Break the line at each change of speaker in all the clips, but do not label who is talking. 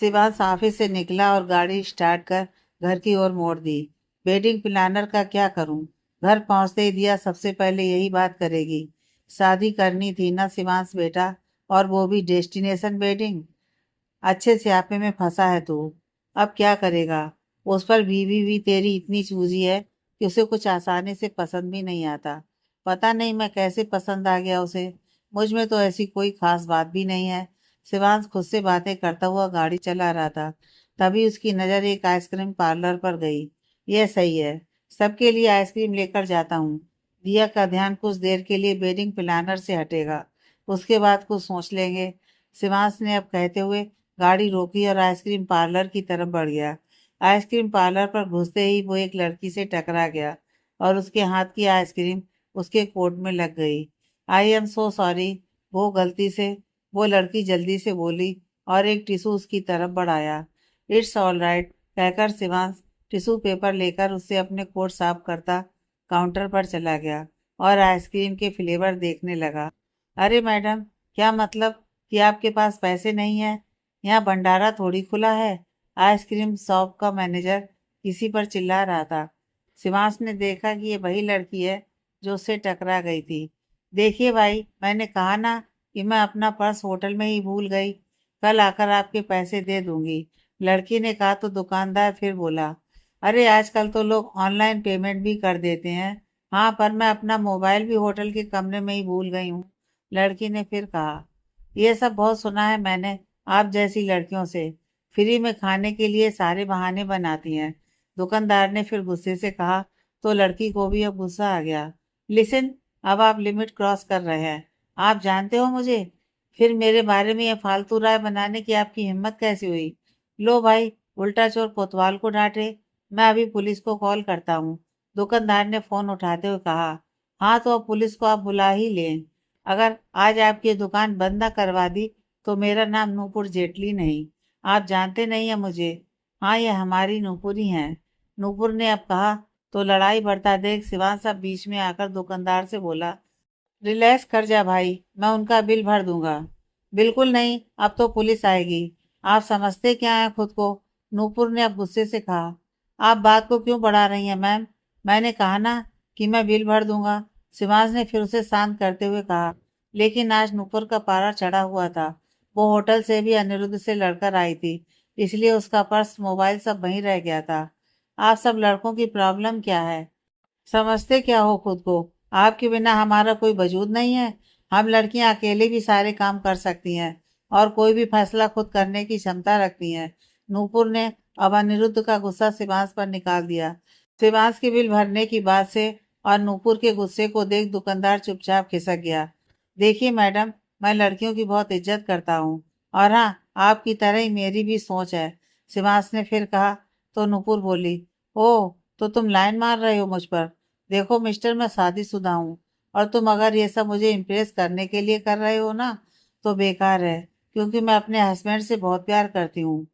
Shivansh office से निकला और गाड़ी स्टार्ट कर घर की ओर मोड़ दी। वेडिंग प्लानर का क्या करूं? घर पहुंचते ही दिया सबसे पहले यही बात करेगी। शादी करनी थी ना शिवांश बेटा, और वो भी डेस्टिनेशन वेडिंग। अच्छे स्यापे में फंसा है तू। अब क्या करेगा? उस पर बीवी भी तेरी इतनी चूजी है कि उसे कुछ आसानी से पसंद भी नहीं आता। पता नहीं मैं कैसे पसंद आ गया उसे। मुझ में तो ऐसी कोई खास बात भी नहीं है। शिवांश खुद से बातें करता हुआ गाड़ी चला रहा था। तभी उसकी नजर एक आइसक्रीम पार्लर पर गई। यह सही है, सबके लिए आइसक्रीम लेकर जाता हूँ। दिया का ध्यान कुछ देर के लिए वेडिंग प्लानर से हटेगा। उसके बाद कुछ सोच लेंगे। शिवांश ने अब कहते हुए गाड़ी रोकी और आइसक्रीम पार्लर की तरफ बढ़ गया। आइसक्रीम पार्लर पर घुसते ही वो एक लड़की से टकरा गया और उसके हाथ की आइसक्रीम उसके कोट में लग गई। I am so sorry. वो गलती से वो लड़की जल्दी से बोली और एक टिश्यू उसकी तरफ बढ़ाया। इट्स ऑल राइट कहकर शिवांश टिश्यू पेपर लेकर उससे अपने कोट साफ करता काउंटर पर चला गया और आइसक्रीम के फ्लेवर देखने लगा। अरे मैडम, क्या मतलब कि आपके पास पैसे नहीं है? यहाँ भंडारा थोड़ी खुला है। आइसक्रीम शॉप का मैनेजर किसी पर चिल्ला रहा था। शिवांश ने देखा कि ये वही लड़की है जो उससे टकरा गई थी। देखिए भाई, मैंने कहा ना कि मैं अपना पर्स होटल में ही भूल गई। कल आकर आपके पैसे दे दूंगी। लड़की ने कहा तो दुकानदार फिर बोला, अरे आजकल तो लोग ऑनलाइन पेमेंट भी कर देते हैं। हाँ, पर मैं अपना मोबाइल भी होटल के कमरे में ही भूल गई हूँ। लड़की ने फिर कहा, ये सब बहुत सुना है मैंने आप जैसी लड़कियों से। फ्री में खाने के लिए सारे बहाने बनाती हैं। दुकानदार ने फिर गुस्से से कहा। तो लड़की को भी अब गुस्सा आ गया। लिसन, अब आप लिमिट क्रॉस कर रहे हैं। आप जानते हो मुझे? फिर मेरे बारे में ये फालतू राय बनाने की आपकी हिम्मत कैसी हुई? लो भाई, उल्टा चोर कोतवाल को डांटे। मैं अभी पुलिस को कॉल करता हूँ। दुकानदार ने फोन उठाते हुए कहा। हाँ, तो अब पुलिस को आप बुला ही लें। अगर आज आपकी दुकान बंद न करवा दी तो मेरा नाम नूपुर जेटली नहीं। आप जानते नहीं है मुझे। हाँ, ये हमारी नूपुर ही हैं। नूपुर ने अब कहा। तो लड़ाई बढ़ता देख शिवांश अब बीच में आकर दुकानदार से बोला, रिलैक्स कर जा भाई, मैं उनका बिल भर दूंगा। बिल्कुल नहीं, अब तो पुलिस आएगी। आप समझते क्या हैं खुद को? नूपुर ने अब गुस्से से कहा। आप बात को क्यों बढ़ा रही हैं मैम? मैंने कहा ना कि मैं बिल भर दूंगा। शिवांश ने फिर उसे शांत करते हुए कहा। लेकिन आज नूपुर का पारा चढ़ा हुआ था। वो होटल से भी अनिरुद्ध से लड़कर आई थी, इसलिए उसका पर्स मोबाइल सब वहीं रह गया था। आप सब लड़कों की प्रॉब्लम क्या है? समझते क्या हो खुद को? आपके बिना हमारा कोई वजूद नहीं है। हम लड़कियां अकेले भी सारे काम कर सकती हैं और कोई भी फैसला खुद करने की क्षमता रखती हैं। नूपुर ने अब अनिरुद्ध का गुस्सा शिवांश पर निकाल दिया। शिवांश के बिल भरने की बात से और नूपुर के गुस्से को देख दुकानदार चुपचाप खिसक गया। देखिए मैडम, मैं लड़कियों की बहुत इज्जत करता हूँ, और हाँ, आपकी तरह ही मेरी भी सोच है। शिवांश ने फिर कहा। तो नूपुर बोली, ओह, तो तुम लाइन मार रहे हो मुझ पर? देखो मिस्टर, मैं शादीशुदा हूँ, और तुम अगर ये सब मुझे इम्प्रेस करने के लिए कर रहे हो ना, तो बेकार है, क्योंकि मैं अपने हस्बैंड से बहुत प्यार करती हूँ।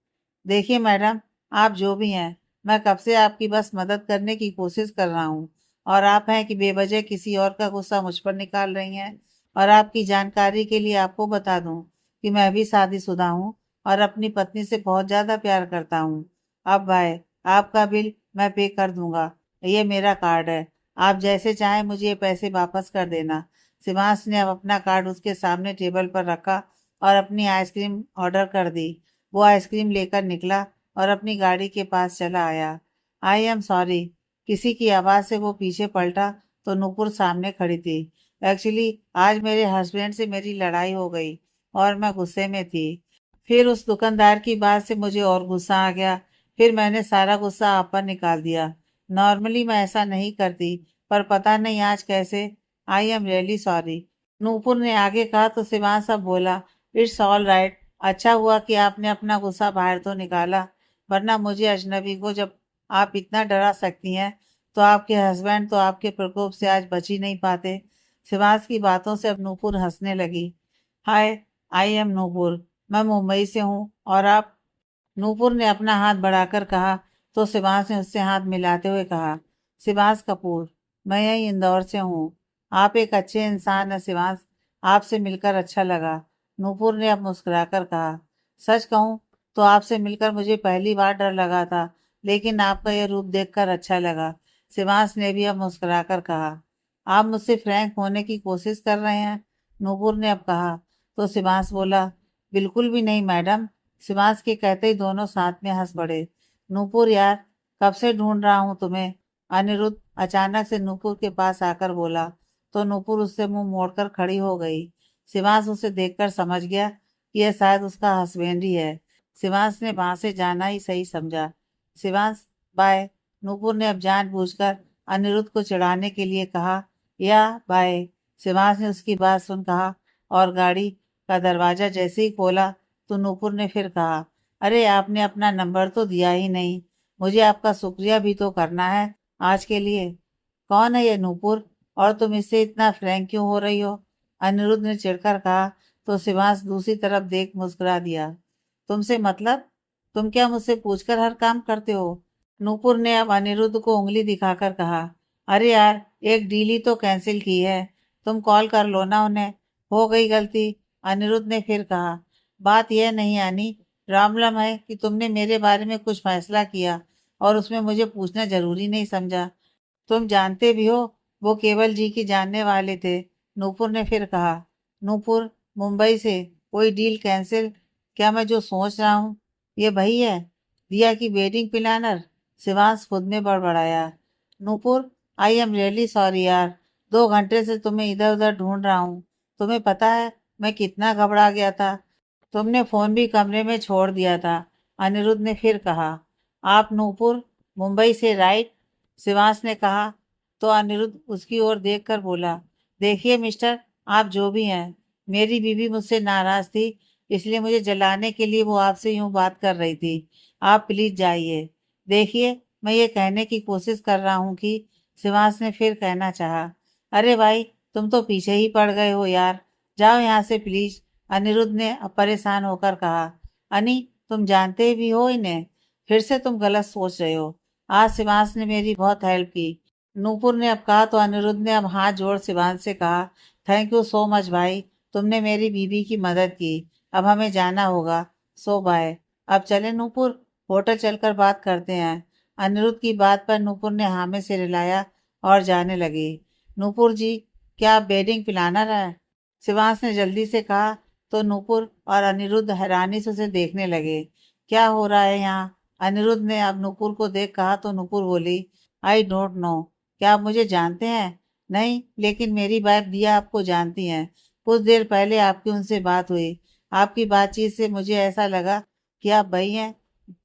देखिए मैडम, आप जो भी हैं, मैं कब से आपकी बस मदद करने की कोशिश कर रहा हूँ, और आप हैं कि बेवजह किसी और का गुस्सा मुझ पर निकाल रही हैं। और आपकी जानकारी के लिए आपको बता दूं कि मैं भी शादीशुदा हूँ और अपनी पत्नी से बहुत ज़्यादा प्यार करता हूँ। अब भाई, आपका बिल मैं पे कर दूंगा। ये मेरा कार्ड है। आप जैसे चाहें मुझे ये पैसे वापस कर देना। शिवांश ने अब अपना कार्ड उसके सामने टेबल पर रखा और अपनी आइसक्रीम ऑर्डर कर दी। वो आइसक्रीम लेकर निकला और अपनी गाड़ी के पास चला आया। I am sorry. किसी की आवाज़ से वो पीछे पलटा तो नूपुर सामने खड़ी थी। एक्चुअली आज मेरे हस्बैंड से मेरी लड़ाई हो गई और मैं गुस्से में थी। फिर उस दुकानदार की बात से मुझे और गुस्सा आ गया। फिर मैंने सारा गुस्सा आप पर निकाल दिया। नॉर्मली मैं ऐसा नहीं करती, पर पता नहीं आज कैसे। आई एम रियली सॉरी। नूपुर ने आगे कहा तो शिवांश सब बोला, इट्स ऑल राइट। अच्छा हुआ कि आपने अपना गुस्सा बाहर तो निकाला, वरना मुझे अजनबी को जब आप इतना डरा सकती हैं, तो आपके हस्बैंड तो आपके प्रकोप से आज बच ही नहीं पाते। शिवांश की बातों से अब नूपुर हंसने लगी। हाय, आई एम नूपुर। मैं मुंबई से हूँ, और आप? नूपुर ने अपना हाथ बढ़ाकर कहा। तो शिवांश ने उससे हाथ मिलाते हुए कहा, शिवांश कपूर, मैं यही इंदौर से हूँ। आप एक अच्छे इंसान हैं शिवांश। आपसे मिलकर अच्छा लगा। नूपुर ने अब मुस्कुराकर कहा, सच कहूँ तो आपसे मिलकर मुझे पहली बार डर लगा था, लेकिन आपका यह रूप देखकर अच्छा लगा। शिवांश ने भी अब मुस्कुराकर कहा। आप मुझसे फ्रैंक होने की कोशिश कर रहे हैं, नूपुर ने अब कहा। तो शिवांश बोला, बिल्कुल भी नहीं मैडम। शिवांश के कहते ही दोनों साथ में हंस पड़े। नूपुर यार, कब से ढूंढ रहा हूँ तुम्हें, अनिरुद्ध अचानक से नूपुर के पास आकर बोला। तो नूपुर उससे मुंह मोड़कर खड़ी हो गई। शिवांश उसे देखकर समझ गया कि यह शायद उसका हस्बैंड ही है। शिवांश ने वहां से जाना ही सही समझा। शिवांश, बाय। नूपुर ने अब जानबूझकर अनिरुद्ध को चिढ़ाने के लिए कहा। या बाय। शिवांश ने उसकी बात सुन कहा और गाड़ी का दरवाजा जैसे ही खोला तो नूपुर ने फिर कहा, अरे आपने अपना नंबर तो दिया ही नहीं। मुझे आपका शुक्रिया भी तो करना है आज के लिए। कौन है ये नूपुर, और तुम इससे इतना फ्रैंक क्यों हो रही हो, अनिरुद्ध ने चिढ़कर कहा। तो शिवांश दूसरी तरफ देख मुस्कुरा दिया। तुमसे मतलब, तुम क्या मुझसे पूछकर हर काम करते हो, नूपुर ने अब अनिरुद्ध को उंगली दिखाकर कहा। अरे यार, एक डील ही तो कैंसिल की है, तुम कॉल कर लो ना उन्हें। हो गई गलती, अनिरुद्ध ने फिर कहा। बात यह नहीं आनी, प्रॉब्लम है कि तुमने मेरे बारे में कुछ फैसला किया और उसमें मुझे पूछना जरूरी नहीं समझा। तुम जानते भी हो वो केवल जी की जानने वाले थे, नूपुर ने फिर कहा। नूपुर, मुंबई से कोई डील कैंसिल? क्या मैं जो सोच रहा हूँ ये वही है, दिया की वेडिंग प्लानर, शिवांश खुद में बड़बड़ाया। Nupur, I am really sorry यार, 2 घंटे से तुम्हें इधर उधर ढूंढ रहा हूँ। तुम्हें पता है मैं कितना घबरा गया था, तुमने फोन भी कमरे में छोड़ दिया था, अनिरुद्ध ने फिर कहा। आप नूपुर, मुंबई से राइट, शिवांश ने कहा। तो अनिरुद्ध उसकी ओर देखकर बोला, देखिए मिस्टर, आप जो भी हैं, मेरी बीवी मुझसे नाराज थी, इसलिए मुझे जलाने के लिए वो आपसे यूं बात कर रही थी। आप प्लीज जाइए। देखिए, मैं ये कहने की कोशिश कर रहा हूँ कि, शिवांश ने फिर कहना चाहा। अरे भाई, तुम तो पीछे ही पड़ गए हो यार, जाओ यहाँ से प्लीज, अनिरुद्ध ने परेशान होकर कहा। अनी, तुम जानते भी हो इन्हें, फिर से तुम गलत सोच रहे हो। आज शिवांश ने मेरी बहुत हेल्प की, नूपुर ने अब कहा। तो अनिरुद्ध ने अब हाथ जोड़ शिवांश से कहा, थैंक यू सो मच भाई, तुमने मेरी बीवी की मदद की। अब हमें जाना होगा, सो बाय। अब चले नूपुर, होटल चलकर बात करते हैं। अनिरुद्ध की बात पर नूपुर ने हाँ में सिर हिलाया और जाने लगी। नूपुर जी, क्या आप वेडिंग प्लानर हैं, शिवांश ने जल्दी से कहा। तो नूपुर और अनिरुद्ध हैरानी से उसे देखने लगे। क्या हो रहा है यहाँ, अनिरुद्ध ने अब नूपुर को देख कहा। तो नूपुर बोली, आई डोंट नो, क्या आप मुझे जानते हैं? नहीं, लेकिन मेरी वाइफ दिया आपको जानती हैं, कुछ देर पहले आपकी उनसे बात हुई। आपकी बातचीत से मुझे ऐसा लगा कि आप वही हैं,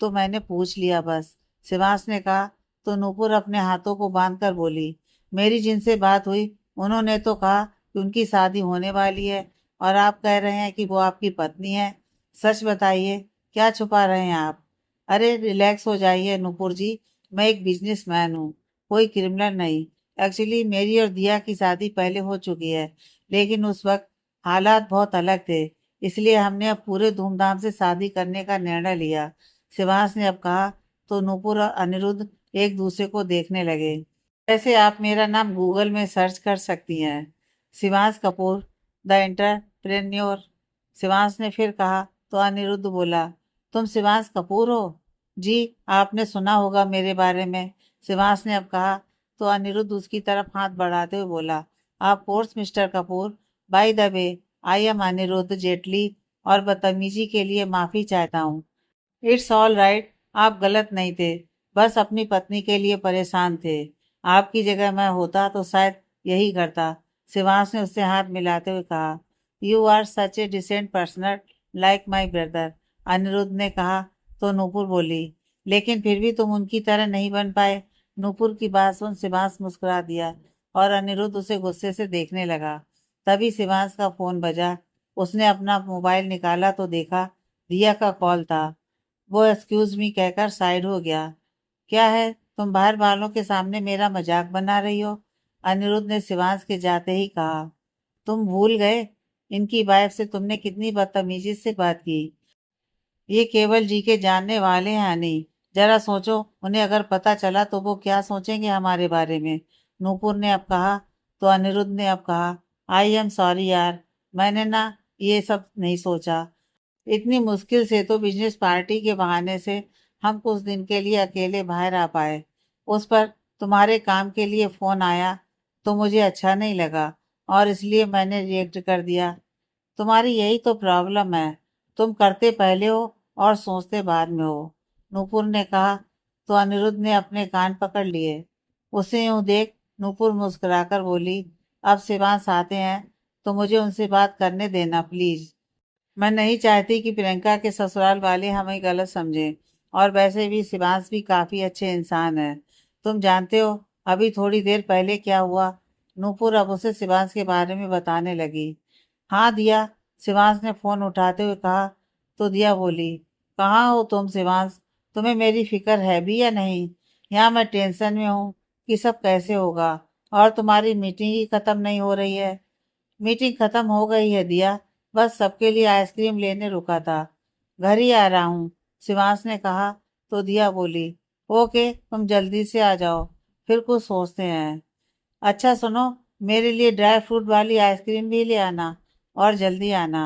तो मैंने पूछ लिया बस, शिवांश ने कहा। तो नूपुर अपने हाथों को बांध कर बोली, मेरी जिनसे बात हुई उन्होंने तो कहा कि उनकी शादी होने वाली है, और आप कह रहे हैं कि वो आपकी पत्नी है। सच बताइए, क्या छुपा रहे हैं आप? अरे रिलैक्स हो जाइए नूपुर जी, मैं एक बिजनेसमैन हूँ, कोई क्रिमिनल नहीं। एक्चुअली मेरी और दिया की शादी पहले हो चुकी है, लेकिन उस वक्त हालात बहुत अलग थे, इसलिए हमने अब पूरे धूमधाम से शादी करने का निर्णय लिया, शिवांश ने अब कहा। तो नूपुर और अनिरुद्ध एक दूसरे को देखने लगे। वैसे आप मेरा नाम गूगल में सर्च कर सकती हैं, शिवांश कपूर, द एंटरप्रेन्योर, शिवांश ने फिर कहा। तो अनिरुद्ध बोला, तुम शिवांश कपूर हो? जी, आपने सुना होगा मेरे बारे में, शिवांश ने अब कहा। तो अनिरुद्ध उसकी तरफ हाथ बढ़ाते हुए बोला, of course Mr Kapoor, by the way, I am Anirudh Jaitley, और बदतमीजी के लिए माफी चाहता हूँ। इट्स ऑल राइट, आप गलत नहीं थे, बस अपनी पत्नी के लिए परेशान थे। आपकी जगह मैं होता तो शायद यही करता, शिवांश ने उससे हाथ मिलाते हुए कहा। You are such a decent personal, like my brother, Anirudh ने कहा। तो नूपुर बोली, लेकिन फिर भी तुम उनकी तरह नहीं बन पाए, नूपुर की बात सुन शिवांश मुस्कुरा दिया और अनिरुद्ध उसे गुस्से से देखने लगा। तभी शिवांश का फोन बजा, उसने अपना मोबाइल निकाला तो देखा दिया का कॉल था। वो एक्सक्यूज मी कहकर साइड हो गया। क्या है, तुम बाहर वालों के सामने मेरा मजाक बना रही हो, अनिरुद्ध ने शिवांश के जाते ही कहा। तुम भूल गए इनकी वाइफ से तुमने कितनी बदतमीजी से बात की, ये केवल जी के जानने वाले हैं नहीं, जरा सोचो उन्हें अगर पता चला तो वो क्या सोचेंगे हमारे बारे में, नूपुर ने अब कहा। तो अनिरुद्ध ने अब कहा, आई एम सॉरी यार, मैंने ना ये सब नहीं सोचा, इतनी मुश्किल से तो बिजनेस पार्टी के बहाने से हम कुछ दिन के लिए अकेले बाहर आ पाए। उस पर तुम्हारे काम के लिए फोन आया तो मुझे अच्छा नहीं लगा और इसलिए मैंने रिएक्ट कर दिया। तुम्हारी यही तो प्रॉब्लम है, तुम करते पहले हो और सोचते बाद में हो। नूपुर ने कहा तो अनिरुद्ध ने अपने कान पकड़ लिए। उसे यूं देख नूपुर मुस्कुराकर बोली, अब शिवांश आते हैं तो मुझे उनसे बात करने देना प्लीज। मैं नहीं चाहती कि प्रियंका के ससुराल वाले हमें गलत समझें, और वैसे भी शिवांश भी काफी अच्छे इंसान है। तुम जानते हो अभी थोड़ी देर पहले क्या हुआ? नूपुर अब उसे शिवांश के बारे में बताने लगी। हाँ दिया, शिवांश ने फोन उठाते हुए कहा। तो दिया बोली, कहाँ हो तुम शिवांश? तुम्हें मेरी फिक्र है भी या नहीं? यहाँ मैं टेंशन में हूँ कि सब कैसे होगा, और तुम्हारी मीटिंग ही खत्म नहीं हो रही है। मीटिंग खत्म हो गई है दिया, बस सबके लिए आइसक्रीम लेने रुका था। घर ही आ रहा हूँ, शिवांश ने कहा। तो दिया बोली, ओके तुम जल्दी से आ जाओ, फिर कुछ सोचते हैं। अच्छा सुनो, मेरे लिए ड्राई फ्रूट वाली आइसक्रीम भी ले आना, और जल्दी आना।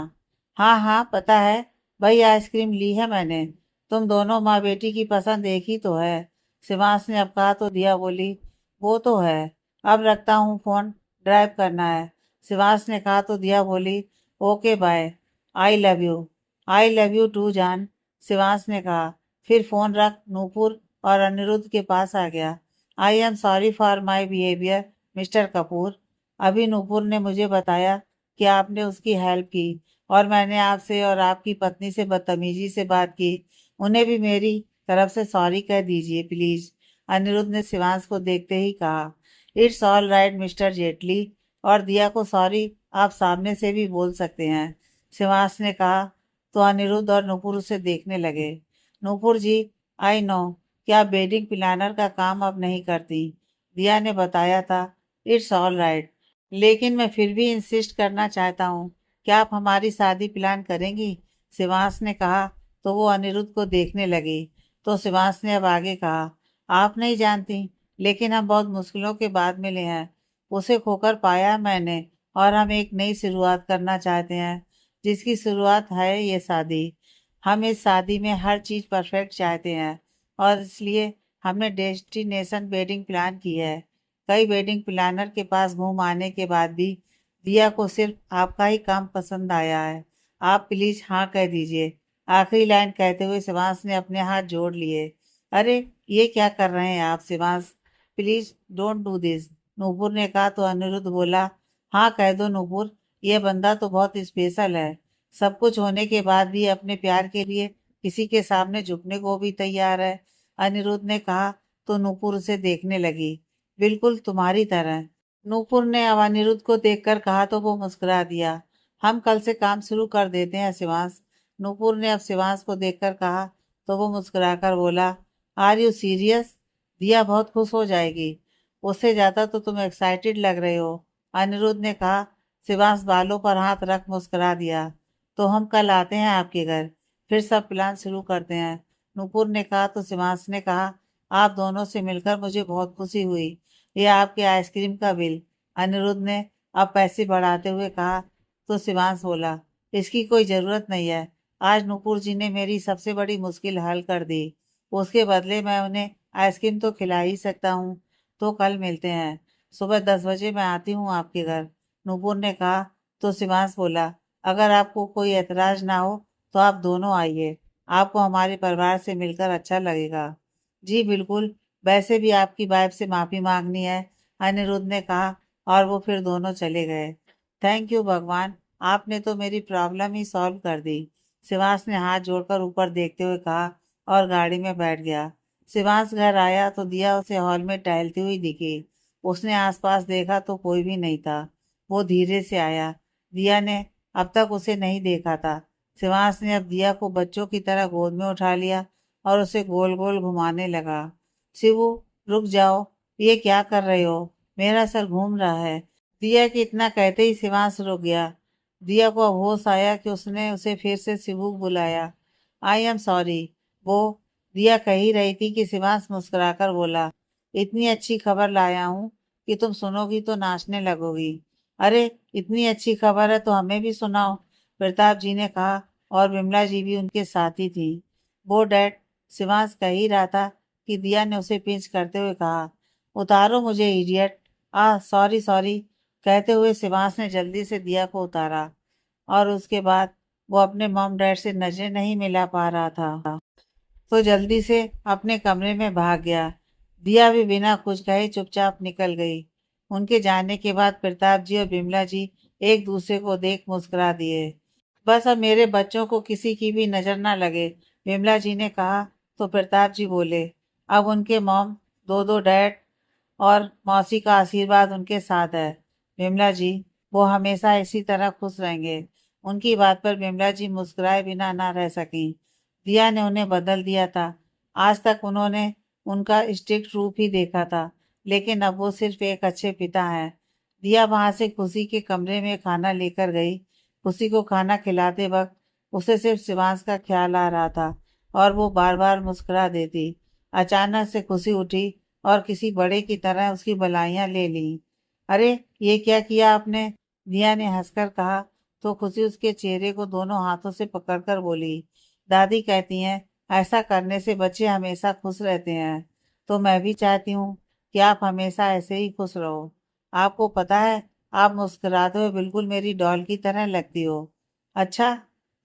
हाँ हाँ पता है, वही आइसक्रीम ली है मैंने। तुम दोनों माँ बेटी की पसंद एक ही तो है। शिवांश ने अब कहा तो दिया बोली, वो तो है। अब रखता हूँ फोन, ड्राइव करना है। शिवांश ने कहा तो दिया बोली, okay bye. I love you. I love you too जान, शिवांश ने कहा। फिर फोन रख नूपुर और अनिरुद्ध के पास आ गया। I am sorry for my behaviour mister Kapoor. अभी नूपुर ने मुझे बताया कि आपने उसकी हेल्प की, और मैंने आपसे और आपकी पत्नी से बदतमीजी से बात की। उन्हें भी मेरी तरफ से सॉरी कह दीजिए प्लीज। अनिरुद्ध ने शिवांश को देखते ही कहा। It's all right mister Jaitley, और दिया को सॉरी आप सामने से भी बोल सकते हैं, शिवांश ने कहा। तो अनिरुद्ध और नूपुर उसे देखने लगे। नूपुर जी, आई नो कि आप वेडिंग प्लानर का काम अब नहीं करती, दिया ने बताया था। इट्स ऑल राइट, लेकिन मैं फिर भी इंसिस्ट करना चाहता हूँ, क्या आप हमारी शादी प्लान करेंगी? शिवांश ने कहा। तो वो अनिरुद्ध को देखने लगी। तो शिवांश ने अब आगे कहा, आप नहीं जानती, लेकिन हम बहुत मुश्किलों के बाद मिले हैं। उसे खोकर पाया मैंने, और हम एक नई शुरुआत करना चाहते हैं, जिसकी शुरुआत है ये शादी। हम इस शादी में हर चीज़ परफेक्ट चाहते हैं, और इसलिए हमने डेस्टिनेशन वेडिंग प्लान की है। कई वेडिंग प्लानर के पास घूम आने के बाद भी दिया को सिर्फ आपका ही काम पसंद आया है। आप प्लीज हाँ कह दीजिए। आखिरी लाइन कहते हुए शिवांश ने अपने हाथ जोड़ लिए। अरे ये क्या कर रहे हैं आप Shivansh, please don't do this, Nupur ने कहा। तो अनिरुद्ध बोला, हाँ कह दो नूपुर, ये बंदा तो बहुत स्पेशल है। सब कुछ होने के बाद भी अपने प्यार के लिए किसी के सामने झुकने को भी तैयार है, अनिरुद्ध ने कहा। तो नूपुर उसे देखने लगी, बिल्कुल तुम्हारी तरह। नूपुर ने अब अनिरुद्ध को देखकर कहा तो वो मुस्कुरा दिया। हम कल से काम शुरू कर देते हैं शिवांश, नूपुर ने अब शिवांश को देखकर कहा। तो वो मुस्कुराकर बोला, आर यू सीरियस? दिया बहुत खुश हो जाएगी, उससे ज्यादा तो तुम एक्साइटेड लग रहे हो, अनिरुद्ध ने कहा। शिवांश बालों पर हाथ रख मुस्कुरा दिया। तो हम कल आते हैं आपके घर, फिर सब प्लान शुरू करते हैं, नूपुर ने कहा। तो शिवांश ने कहा, आप दोनों से मिलकर मुझे बहुत खुशी हुई। ये आपके आइसक्रीम का बिल, अनिरुद्ध ने अब पैसे बढ़ाते हुए कहा। तो शिवांश बोला, इसकी कोई ज़रूरत नहीं है, आज नूपुर जी ने मेरी सबसे बड़ी मुश्किल हल कर दी, उसके बदले मैं उन्हें आइसक्रीम तो खिला ही सकता हूँ। तो कल मिलते हैं, सुबह 10 बजे मैं आती हूँ आपके घर, नूपुर ने कहा। तो शिवांश बोला, अगर आपको कोई एतराज ना हो तो आप दोनों आइए, आपको हमारे परिवार से मिलकर अच्छा लगेगा। जी बिल्कुल, वैसे भी आपकी वाइफ से माफ़ी मांगनी है, अनिरुद्ध ने कहा। और वो फिर दोनों चले गए। थैंक यू भगवान, आपने तो मेरी प्रॉब्लम ही सॉल्व कर दी, शिवांश ने हाथ जोड़कर ऊपर देखते हुए कहा, और गाड़ी में बैठ गया। शिवांश घर आया तो दिया उसे हॉल में टहलती हुई दिखी। उसने आसपास देखा तो कोई भी नहीं था। वो धीरे से आया, दिया ने अब तक उसे नहीं देखा था। शिवांश ने अब दिया को बच्चों की तरह गोद में उठा लिया और उसे गोल गोल घुमाने लगा। शिवू, रुक जाओ, ये क्या कर रहे हो, मेरा सर घूम रहा है, दिया कि इतना कहते ही शिवांश रुक गया। दिया को अब होश आया कि उसने उसे फिर से शिवू बुलाया। आई एम सॉरी, वो दिया कह ही रही थी कि शिवांश मुस्कुराकर बोला, इतनी अच्छी खबर लाया हूँ कि तुम सुनोगी तो नाचने लगोगी। अरे इतनी अच्छी खबर है तो हमें भी सुनाओ, प्रताप जी ने कहा। और विमला जी भी उनके साथ ही थी। वो डैड, शिवांश कह ही रहा था कि दिया ने उसे पिंच करते हुए कहा, उतारो मुझे इडियट। सॉरी सॉरी, कहते हुए शिवांश ने जल्दी से दिया को उतारा और उसके बाद वो अपने मॉम डैड से नजरें नहीं मिला पा रहा था तो जल्दी से अपने कमरे में भाग गया। दिया भी बिना कुछ कहे चुपचाप निकल गई। उनके जाने के बाद प्रताप जी और बिमला जी एक दूसरे को देख मुस्कुरा दिए। बस अब मेरे बच्चों को किसी की भी नजर ना लगे, विमला जी ने कहा तो प्रताप जी बोले, अब उनके मॉम, दो दो डैड और मौसी का आशीर्वाद उनके साथ है। विमला जी, वो हमेशा इसी तरह खुश रहेंगे। उनकी बात पर विमला जी मुस्कुराए बिना ना रह सकी। दिया ने उन्हें बदल दिया था। आज तक उन्होंने उनका स्ट्रिक्ट रूप ही देखा था, लेकिन अब वो सिर्फ एक अच्छे पिता हैं। दिया वहां से खुशी के कमरे में खाना लेकर गई। खुशी को खाना खिलाते वक्त उसे सिर्फ शिवांश का ख्याल आ रहा था और वो बार बार मुस्कुरा देती। अचानक से खुशी उठी और किसी बड़े की तरह उसकी बलाइयां ले ली। अरे, ये क्या किया आपने? दिया ने हंसकर कहा तो खुशी उसके चेहरे को दोनों हाथों से पकड़कर बोली, दादी कहती हैं ऐसा करने से बच्चे हमेशा खुश रहते हैं। तो मैं भी चाहती हूँ कि आप हमेशा ऐसे ही खुश रहो। आपको पता है, आप मुस्कुराते हुए बिल्कुल मेरी डॉल की तरह लगती हो। अच्छा,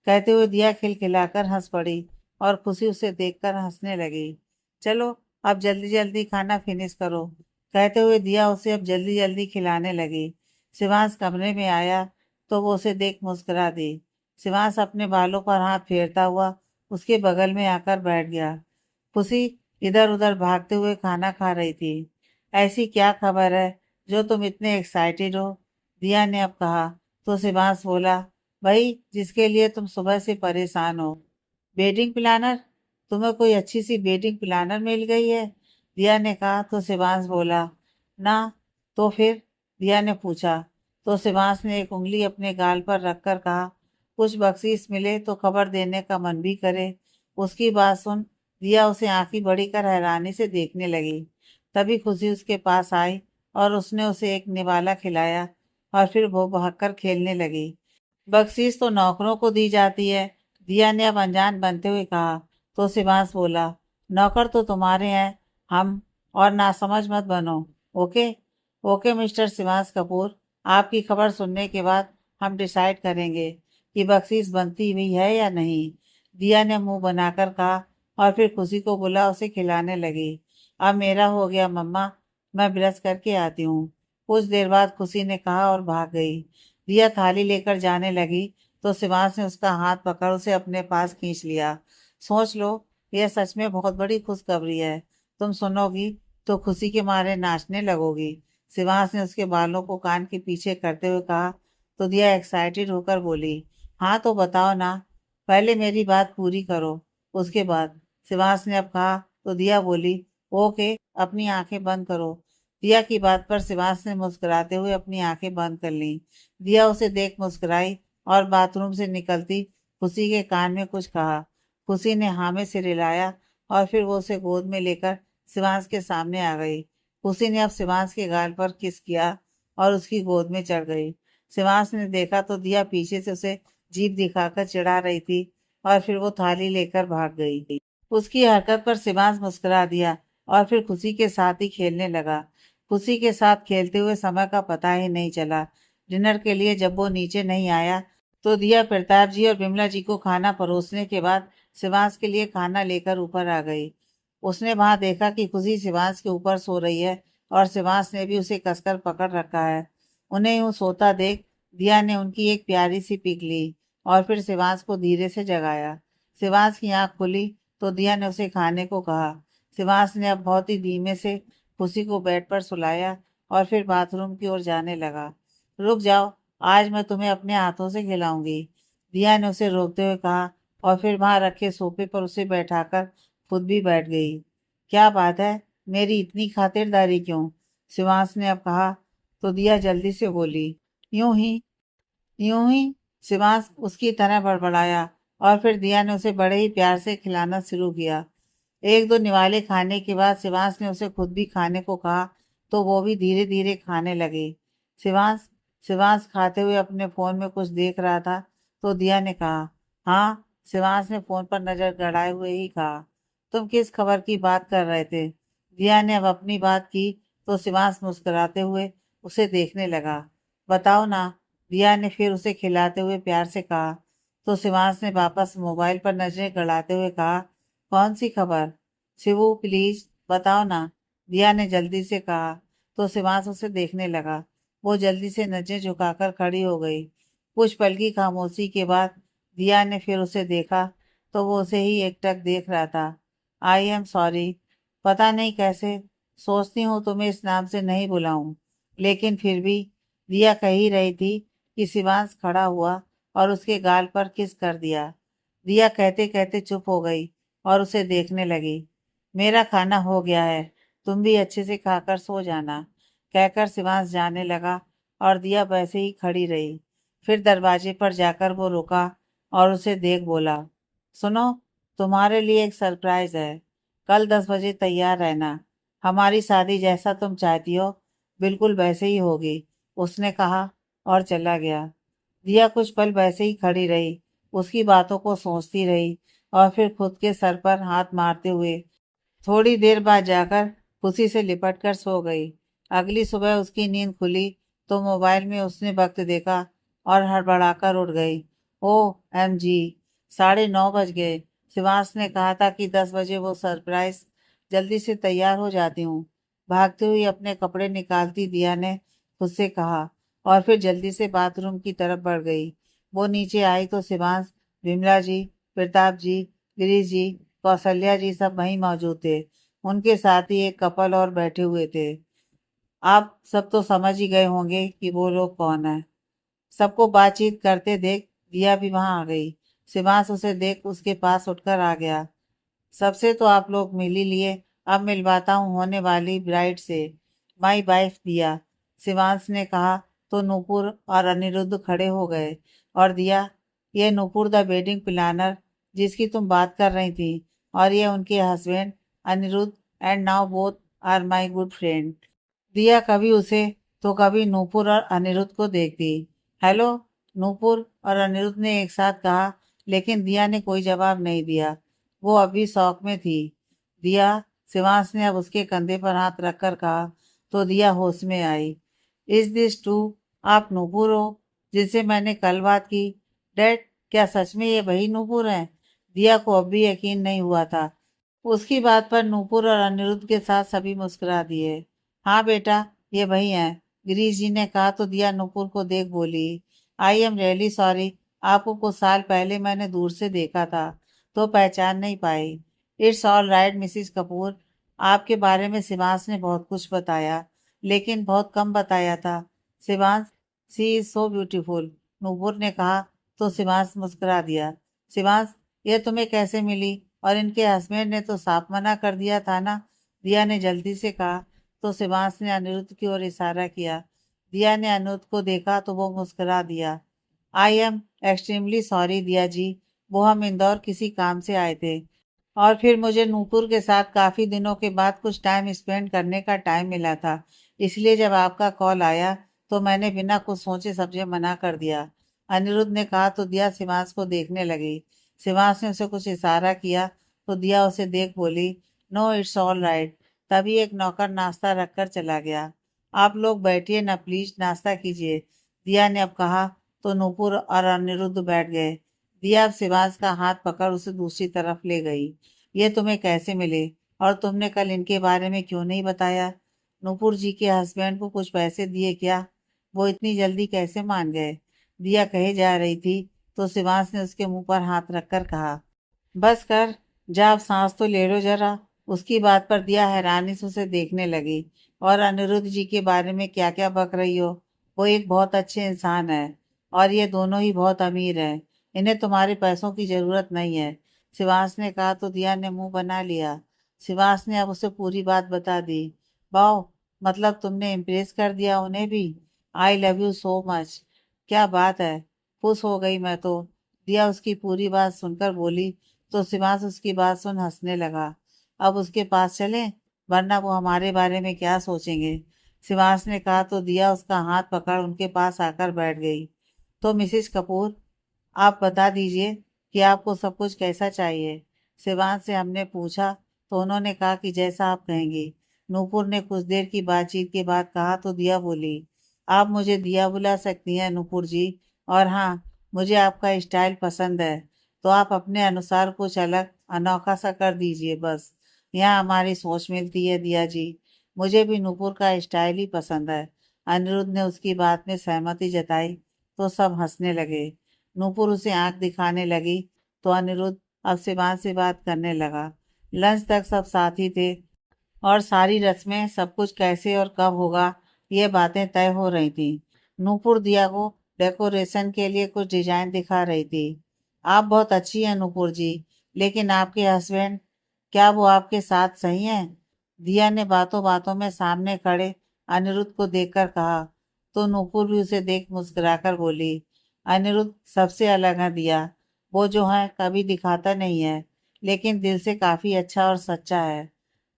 कहते हुए दिया खिलखिलाकर हंस पड़ी और खुशी उसे देखकर हंसने लगी। चलो, अब जल्दी जल्दी खाना फिनिश करो, कहते हुए दिया उसे अब जल्दी जल्दी खिलाने लगी। शिवांश कमरे में आया तो वो उसे देख मुस्कुरा दी। शिवांश अपने बालों पर हाथ फेरता हुआ उसके बगल में आकर बैठ गया। खुशी इधर उधर भागते हुए खाना खा रही थी। ऐसी क्या खबर है जो तुम इतने एक्साइटेड हो? दिया ने अब कहा तो शिवांश बोला, भाई जिसके लिए तुम सुबह से परेशान हो। Wedding planner? तुम्हें कोई अच्छी सी वेडिंग प्लानर मिल गई है? दिया ने कहा तो शिवांश बोला, ना। तो फिर? दिया ने पूछा तो शिवांश ने एक उंगली अपने गाल पर रखकर कहा, कुछ बख्शीश मिले तो खबर देने का मन भी करे। उसकी बात सुन दिया उसे आंखें बड़ी कर हैरानी से देखने लगी। तभी खुशी उसके पास आई और उसने उसे एक निवाला खिलाया और फिर वो भागकर खेलने लगी। बख्शीश तो नौकरों को दी जाती है, दिया ने अब अनजान बनते हुए कहा तो शिवांश बोला, नौकर तो तुम्हारे हैं, हम, और नासमझ मत बनो। Okay? Okay mister Shivansh Kapoor, आपकी खबर सुनने के बाद हम डिसाइड करेंगे कि बख्शीश बनती हुई है या नहीं, दिया ने मुंह बनाकर कहा और फिर खुशी को बुला उसे खिलाने लगी। अब मेरा हो गया मम्मा, मैं ब्रश करके आती हूँ। कुछ देर बाद खुशी ने कहा और भाग गई। दिया थाली लेकर जाने लगी तो शिवांश ने उसका हाथ पकड़ उसे अपने पास खींच लिया। सोच लो, यह सच में बहुत बड़ी खुशखबरी है। तुम सुनोगी तो खुशी के मारे नाचने लगोगी। शिवांश ने उसके बालों को कान के पीछे करते हुए कहा तो दिया एक्साइटेड होकर बोली, हाँ तो बताओ ना, पहले मेरी बात पूरी करो, उसके बाद। शिवांश ने अब कहा तो दिया बोली, ओके, अपनी आंखें बंद करो। दिया की बात पर शिवांश ने मुस्कुराते हुए अपनी आंखें बंद कर ली। दिया उसे देख मुस्कुराई और बाथरूम से निकलती खुशी के कान में कुछ कहा। खुशी ने हाँ में सिर हिलाया और फिर वो उसे गोद में लेकर शिवांश के सामने आ गई। खुशी ने अब शिवांश के गाल पर किस किया और उसकी गोद में चढ़ गई। शिवांश ने देखा तो दिया पीछे से उसे जीभ दिखाकर चिढ़ा रही थी और फिर वो थाली लेकर भाग गई। उसकी हरकत पर शिवांश मुस्कुरा दिया और फिर खुशी के साथ ही खेलने लगा। खुशी के साथ खेलते हुए समय का पता ही नहीं चला। डिनर के लिए जब वो नीचे नहीं आया तो दिया प्रताप जी और बिमला जी को खाना परोसने के बाद शिवांश के लिए खाना लेकर ऊपर आ गई। उसने वहां देखा कि खुशी शिवांश के ऊपर सो रही है और शिवांश ने भी उसे कसकर पकड़ रखा है। उन्हें यूं सोता देख दिया ने उनकी एक प्यारी सी पिक ली और फिर शिवांश को धीरे से जगाया। शिवांश की आंख खुली तो दिया ने उसे खाने को कहा। शिवांश ने अब बहुत ही धीमे से खुशी को बेड पर सुलाया और फिर बाथरूम की ओर जाने लगा। रुक जाओ, आज मैं तुम्हें अपने हाथों से खिलाऊंगी, दिया ने उसे रोकते हुए कहा और फिर वहां रखे सोफे पर उसे बैठाकर खुद भी बैठ गई। क्या बात है, मेरी इतनी खातिरदारी क्यों? शिवांश ने अब कहा तो दिया जल्दी से बोली, यूं ही, यूं ही। शिवांश उसकी तरह बड़बड़ाया और फिर दिया ने उसे बड़े ही प्यार से खिलाना शुरू किया। एक दो निवाले खाने के बाद शिवांश ने उसे खुद भी खाने को कहा तो वो भी धीरे धीरे खाने लगी। शिवांश शिवांश खाते हुए अपने फोन में कुछ देख रहा था तो दिया ने कहा, हाँ, शिवांश ने फोन पर नजर गड़ाए हुए ही कहा। तुम किस खबर की बात कर रहे थे? दिया ने अब अपनी बात की तो शिवांश मुस्कुराते हुए उसे देखने लगा। बताओ ना, दिया ने फिर उसे खिलाते हुए प्यार से कहा। तो शिवांश ने वापस मोबाइल पर नजरें गड़ाते हुए कहा, कौन सी खबर? शिवू प्लीज बताओ ना, दिया ने जल्दी से कहा। तो शिवांश उसे देखने लगा। वो जल्दी से नजरें झुकाकर खड़ी हो गई। कुछ पल की खामोशी के बाद दिया ने फिर उसे देखा तो वो उसे ही एकटक देख रहा था। आई एम सॉरी, पता नहीं कैसे सोचती हूँ तुम्हें इस नाम से नहीं बुलाऊं, लेकिन फिर भी। दिया कह ही रही थी कि शिवांश खड़ा हुआ और उसके गाल पर किस कर दिया। दिया कहते कहते चुप हो गई और उसे देखने लगी। मेरा खाना हो गया है, तुम भी अच्छे से खाकर सो जाना, कहकर शिवांश जाने लगा और दिया वैसे ही खड़ी रही। फिर दरवाजे पर जाकर वो रुका और उसे देख बोला, सुनो, तुम्हारे लिए एक सरप्राइज है। कल 10 बजे तैयार रहना। हमारी शादी जैसा तुम चाहती हो बिल्कुल वैसे ही होगी, उसने कहा और चला गया। दिया कुछ पल वैसे ही खड़ी रही, उसकी बातों को सोचती रही और फिर खुद के सर पर हाथ मारते हुए थोड़ी देर बाद जाकर खुशी से लिपट कर सो गई। अगली सुबह उसकी नींद खुली तो मोबाइल में उसने वक्त देखा और हड़बड़ाकर उठ गई। ओ एम जी, 9:30 बज गए। शिवांश ने कहा था कि 10 बजे वो सरप्राइज। जल्दी से तैयार हो जाती हूँ, भागते हुए अपने कपड़े निकालती दिया ने खुद से कहा और फिर जल्दी से बाथरूम की तरफ बढ़ गई। वो नीचे आई तो शिवांश, विमला जी, प्रताप जी, गिरीश जी, कौशल्या जी सब वहीं मौजूद थे। उनके साथ ही एक कपल और बैठे हुए थे। आप सब तो समझ ही गए होंगे कि वो लोग कौन है। सबको बातचीत करते देख दिया भी वहां आ गई। शिवांश उसे देख उसके पास उठकर आ गया। सबसे तो आप लोग मिल ही लिए, अब मिलवाता हूँ होने वाली ब्राइड से, माई वाइफ दिया, शिवांश ने कहा। तो नूपुर और अनिरुद्ध खड़े हो गए और दिया, ये नूपुर द वेडिंग प्लानर जिसकी तुम बात कर रही थी, और ये उनके husband Anirudh, and now both are my good friend. Diya कभी उसे तो कभी नूपुर और अनिरुद्ध को देखती। हेलो, नूपुर और अनिरुद्ध ने एक साथ कहा, लेकिन दिया ने कोई जवाब नहीं दिया। वो अभी शौक में थी। दिया, शिवांश ने अब उसके कंधे पर हाथ रखकर कहा। तो दिया होश में आई। Is this true? आप नूपुर हो जिनसे मैंने कल बात की? डैड, क्या सच में ये वही नूपुर हैं? दिया को अब भी यकीन नहीं हुआ था। उसकी बात पर नूपुर और अनिरुद्ध के साथ सभी मुस्कुरा दिए। हाँ बेटा, ये वही हैं, गिरीश जी ने कहा। तो दिया नूपुर को देख बोली, आई एम रियली सॉरी, आपको कुछ साल पहले मैंने दूर से देखा था तो पहचान नहीं पाई। It's all right Mrs Kapoor, आपके बारे में शिवांश ने बहुत कुछ बताया, लेकिन बहुत कम बताया था। शिवांश, सी इज सो ब्यूटीफुल, नूपुर ने कहा। तो शिवांश मुस्कुरा दिया। शिवांश, ये तुम्हें कैसे मिली? और इनके हस्बैंड ने तो साफ मना कर दिया था ना, दिया ने जल्दी से कहा। तो शिवांश ने अनिरुद्ध की ओर इशारा किया। दिया ने अनिरुद्ध को देखा तो वो मुस्कुरा दिया। आई एम एक्सट्रीमली सॉरी दिया जी, वो हम इंदौर किसी काम से आए थे और फिर मुझे नूपुर के साथ काफ़ी दिनों के बाद कुछ टाइम स्पेंड करने का टाइम मिला था, इसलिए जब आपका कॉल आया तो मैंने बिना कुछ सोचे समझे मना कर दिया, अनिरुद्ध ने कहा। तो दिया शिवांश को देखने लगी। शिवांश ने उसे कुछ इशारा किया तो दिया उसे देख बोली, नो इट्स ऑल राइट। तभी एक नौकर नाश्ता रखकर चला गया। आप लोग बैठिए ना प्लीज, नाश्ता कीजिए, दिया ने अब कहा। तो नूपुर और अनिरुद्ध बैठ गए। दिया अब शिवांश का हाथ पकड़ उसे दूसरी तरफ ले गई। ये तुम्हें कैसे मिले और तुमने कल इनके बारे में क्यों नहीं बताया? नूपुर जी के हस्बैंड को कुछ पैसे दिए क्या? वो इतनी जल्दी कैसे मान गए? दिया कहे जा रही थी तो शिवांश ने उसके मुंह पर हाथ रखकर कहा, बस कर, जा अब सांस तो ले लो जरा। उसकी बात पर दिया हैरानी से उसे देखने लगी। और अनिरुद्ध जी के बारे में क्या क्या बक रही हो? वो एक बहुत अच्छे इंसान है और ये दोनों ही बहुत अमीर हैं। इन्हें तुम्हारे पैसों की जरूरत नहीं है, शिवांश ने कहा। तो दिया ने मुंह बना लिया। शिवांश ने अब उसे पूरी बात बता दी। वाह, मतलब तुमने इम्प्रेस कर दिया उन्हें भी। आई लव यू सो मच, क्या बात है, खुश हो गई मैं तो, दिया उसकी पूरी बात सुनकर बोली। तो शिवांश उसकी बात सुन हंसने लगा। अब उसके पास चलें, वरना वो हमारे बारे में क्या सोचेंगे, शिवांश ने कहा। तो दिया उसका हाथ पकड़ उनके पास आकर बैठ गई। तो मिसिस कपूर, आप बता दीजिए, कि आपको सब कुछ कैसा चाहिए। शिवांश से हमने पूछा तो उन्होंने कहा कि जैसा आप कहेंगी। नूपुर ने कुछ देर की बातचीत के बाद कहा तो दिया बोली, आप मुझे दिया बुला सकती हैं नूपुर जी। और हाँ, मुझे आपका स्टाइल पसंद है, तो आप अपने अनुसार कुछ अलग अनोखा सा कर दीजिए बस। यहाँ हमारी सोच मिलती है दिया जी। मुझे भी नूपुर का स्टाइल ही पसंद है। अनिरुद्ध ने उसकी बात में सहमति जताई तो सब हंसने लगे। नूपुर उसे आंख दिखाने लगी तो अनिरुद्ध अब शिवांश से बात करने लगा। लंच तक सब साथ ही थे और सारी रस्में सब कुछ कैसे और कब होगा ये बातें तय हो रही थी। नूपुर दिया को डेकोरेशन के लिए कुछ डिजाइन दिखा रही थी। आप बहुत अच्छी हैं नूपुर जी, लेकिन आपके हस्बैंड, क्या वो आपके साथ सही हैं? दिया ने बातों बातों में सामने खड़े अनिरुद्ध को देखकर कहा तो नूपुर भी उसे देख मुस्कुराकर बोली, अनिरुद्ध सबसे अलग है दिया। वो जो है कभी दिखाता नहीं है, लेकिन दिल से काफी अच्छा और सच्चा है।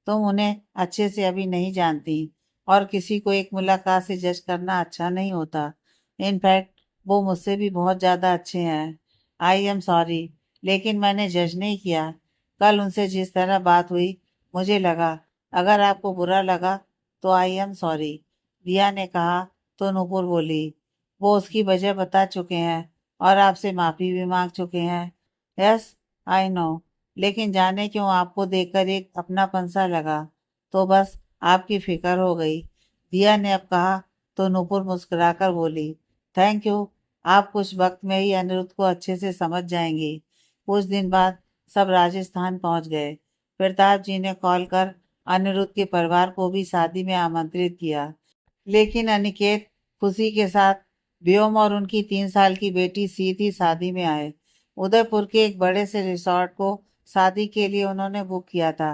तुम उन्हें अच्छे से अभी नहीं जानती और किसी को एक मुलाकात से जज करना अच्छा नहीं होता। इनफैक्ट वो मुझसे भी बहुत ज़्यादा अच्छे हैं। आई एम सॉरी, लेकिन मैंने जज नहीं किया। कल उनसे जिस तरह बात हुई, मुझे लगा, अगर आपको बुरा लगा तो आई एम सॉरी। दिया ने कहा तो नूपुर बोली, वो उसकी वजह बता चुके हैं और आपसे माफ़ी भी मांग चुके हैं। यस, आई नो, लेकिन जाने क्यों आपको देखकर एक अपनापन सा लगा, तो बस आपकी फिक्र हो गई। दिया ने अब कहा तो नूपुर मुस्कुराकर बोली, थैंक यू। आप कुछ वक्त में ही अनिरुद्ध को अच्छे से समझ जाएंगी। कुछ दिन बाद सब राजस्थान पहुंच गए। प्रताप जी ने कॉल कर अनिरुद्ध के परिवार को भी शादी में आमंत्रित किया, लेकिन अनिकेत खुशी के साथ व्योम और उनकी 3 साल की बेटी सीधी शादी में आए। उदयपुर के एक बड़े से रिसोर्ट को शादी के लिए उन्होंने बुक किया था।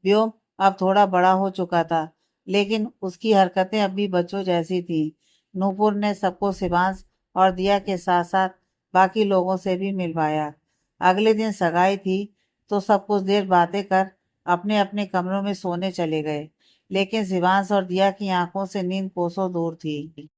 व्योम अब थोड़ा बड़ा हो चुका था, लेकिन उसकी हरकतें अब भी बच्चों जैसी थी। नूपुर ने सबको शिवांश और दिया के साथ साथ बाकी लोगों से भी मिलवाया। अगले दिन सगाई थी तो सब कुछ देर बातें कर अपने अपने कमरों में सोने चले गए, लेकिन शिवांश और दिया की आंखों से नींद कोसों दूर थी।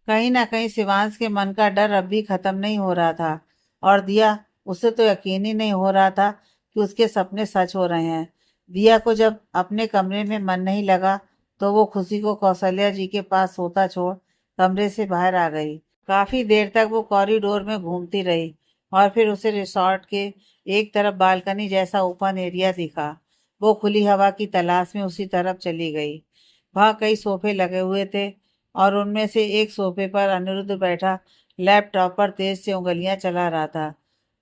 कहीं ना कहीं शिवांश के मन का डर अब भी खत्म नहीं हो रहा था, और दिया, उसे तो यकीन ही नहीं हो रहा था कि उसके सपने सच हो रहे हैं। दिया को जब अपने कमरे में मन नहीं लगा तो वो खुशी को कौशल्या जी के पास सोता छोड़ कमरे से बाहर आ गई। काफी देर तक वो कॉरिडोर में घूमती रही और फिर उसे रिसोर्ट के एक तरफ बालकनी जैसा ओपन एरिया दिखा। वो खुली हवा की तलाश में उसी तरफ चली गई। वहाँ कई सोफे लगे हुए थे और उनमें से एक सोफे पर अनिरुद्ध बैठा लैपटॉप पर तेज से उंगलियां चला रहा था।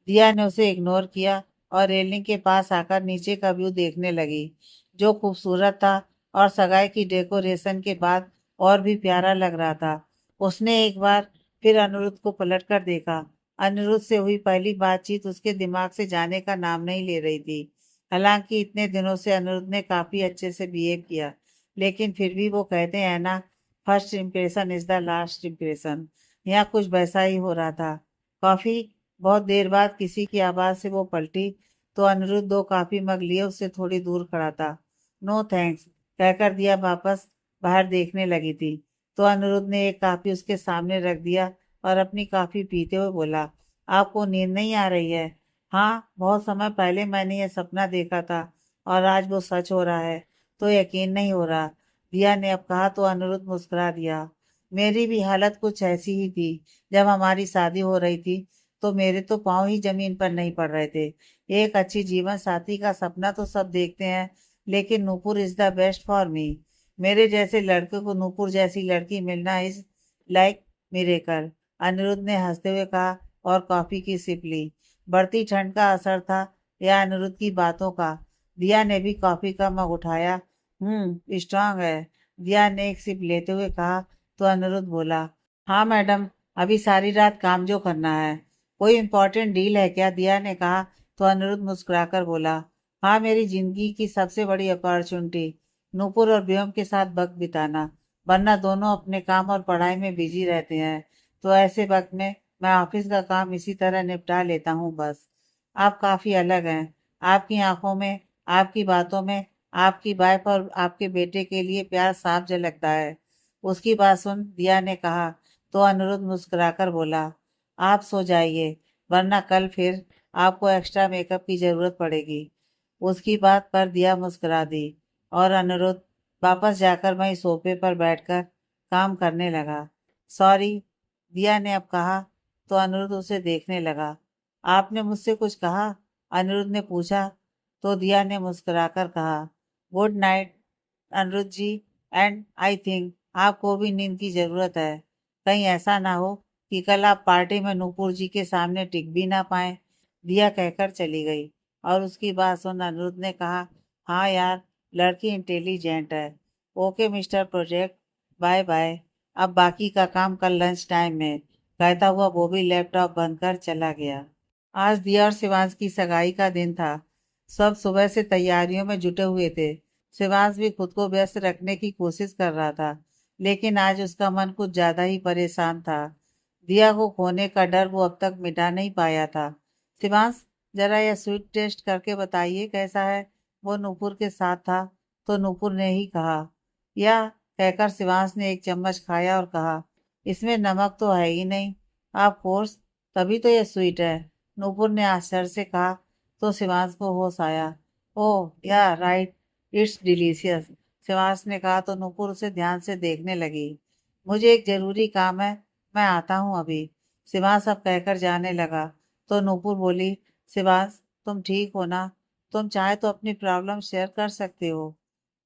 दिया ने उसे इग्नोर किया और रेलिंग के पास आकर नीचे का व्यू देखने लगी, जो खूबसूरत था और सगाई की डेकोरेशन के बाद और भी प्यारा लग रहा था। उसने एक बार फिर अनिरुद्ध को पलट कर देखा। अनिरुद्ध से हुई पहली बातचीत उसके दिमाग से जाने का नाम नहीं ले रही थी। हालांकि इतने दिनों से अनिरुद्ध ने काफी अच्छे से बिहेव किया, लेकिन फिर भी वो कहते हैं ना, first impression is the last impression. यहाँ कुछ वैसा ही हो रहा था। कॉफी। बहुत देर बाद किसी की आवाज से वो पलटी तो अनिरुद्ध 2 कॉफी मग लिए उससे थोड़ी दूर खड़ा था। नो थैंक्स कहकर दिया वापस बाहर देखने लगी थी तो अनिरुद्ध ने एक कॉफी उसके सामने रख दिया और अपनी कॉफी पीते हुए बोला, आपको नींद नहीं आ रही है? हाँ, बहुत समय पहले मैंने यह सपना देखा था और आज वो सच हो रहा है, तो यकीन नहीं हो रहा। दिया ने अब कहा तो अनिरुद्ध मुस्कुरा दिया। मेरी भी हालत कुछ ऐसी ही थी। जब हमारी शादी हो रही थी तो मेरे तो पाँव ही जमीन पर नहीं पड़ रहे थे। एक अच्छी जीवन साथी का सपना तो सब देखते हैं, लेकिन Nupur is the best for me. मेरे जैसे लड़के को नूपुर जैसी लड़की मिलना इज लाइक मिरेकल। अनिरुद्ध ने हंसते हुए कहा और कॉफी की सिप ली। बढ़ती ठंड का असर था या अनिरुद्ध की बातों का? दिया ने भी कॉफी का मग उठाया। स्ट्रांग है, दिया ने एक सिप लेते हुए कहा तो अनिरुद्ध बोला, हाँ मैडम, अभी सारी रात काम जो करना है। कोई इम्पोर्टेंट डील है क्या? दिया ने कहा तो अनिरुद्ध मुस्कुराकर बोला, हाँ, मेरी जिंदगी की सबसे बड़ी अपॉर्चुनिटी नूपुर और व्योम के साथ वक्त बिताना। वरना दोनों अपने काम और पढ़ाई में बिजी रहते हैं, तो ऐसे वक्त में मैं ऑफिस का काम इसी तरह निपटा लेता हूँ बस। आप काफी अलग हैं। आपकी आंखों में, आपकी बातों में आपकी वाइफ और आपके बेटे के लिए प्यार साफ झलकता है। उसकी बात सुन दिया ने कहा तो अनिरुद्ध मुस्कुराकर बोला, आप सो जाइए, वरना कल फिर आपको एक्स्ट्रा मेकअप की ज़रूरत पड़ेगी। उसकी बात पर दिया मुस्कुरा दी और अनिरुद्ध वापस जाकर वहीं सोफे पर बैठकर काम करने लगा। सॉरी, दिया ने अब कहा तो अनिरुद्ध उसे देखने लगा। आपने मुझसे कुछ कहा? अनिरुद्ध ने पूछा तो दिया ने मुस्कुराकर कहा, good night Anirudh ji, and I think आपको भी नींद की ज़रूरत है। कहीं ऐसा ना हो कि कल आप पार्टी में नूपुर जी के सामने टिक भी ना पाए। दिया कहकर चली गई और उसकी बात सुन अनिरुद्ध ने कहा, हाँ यार, लड़की इंटेलिजेंट है। Okay Mr project, bye bye. अब बाकी का काम कल लंच टाइम में, कहता हुआ वो भी लैपटॉप बंद कर चला गया। आज दिया और शिवांश की सगाई का दिन था। सब सुबह से तैयारियों में जुटे हुए थे। शिवांश भी खुद को व्यस्त रखने की कोशिश कर रहा था, लेकिन आज उसका मन कुछ ज्यादा ही परेशान था। दिया को खोने का डर वो अब तक मिटा नहीं पाया था। शिवांश, जरा यह स्वीट टेस्ट करके बताइए कैसा है। वो नूपुर के साथ था तो नूपुर ने ही कहा। या कहकर शिवांश ने एक चम्मच खाया और कहा, इसमें नमक तो है ही नहीं। ऑफ कोर्स, तभी तो यह स्वीट है, नूपुर ने आश्चर्य से कहा। तो शिवांश को होश आया। ओह या राइट, इट्स डिलीशियस, शिवांश ने कहा तो नूपुर उसे ध्यान से देखने लगी। मुझे एक जरूरी काम है, मैं आता हूँ अभी, शिवांश अब कहकर जाने लगा। तो नूपुर बोली, शिवांश तुम ठीक हो ना? तुम चाहे तो अपनी प्रॉब्लम शेयर कर सकते हो,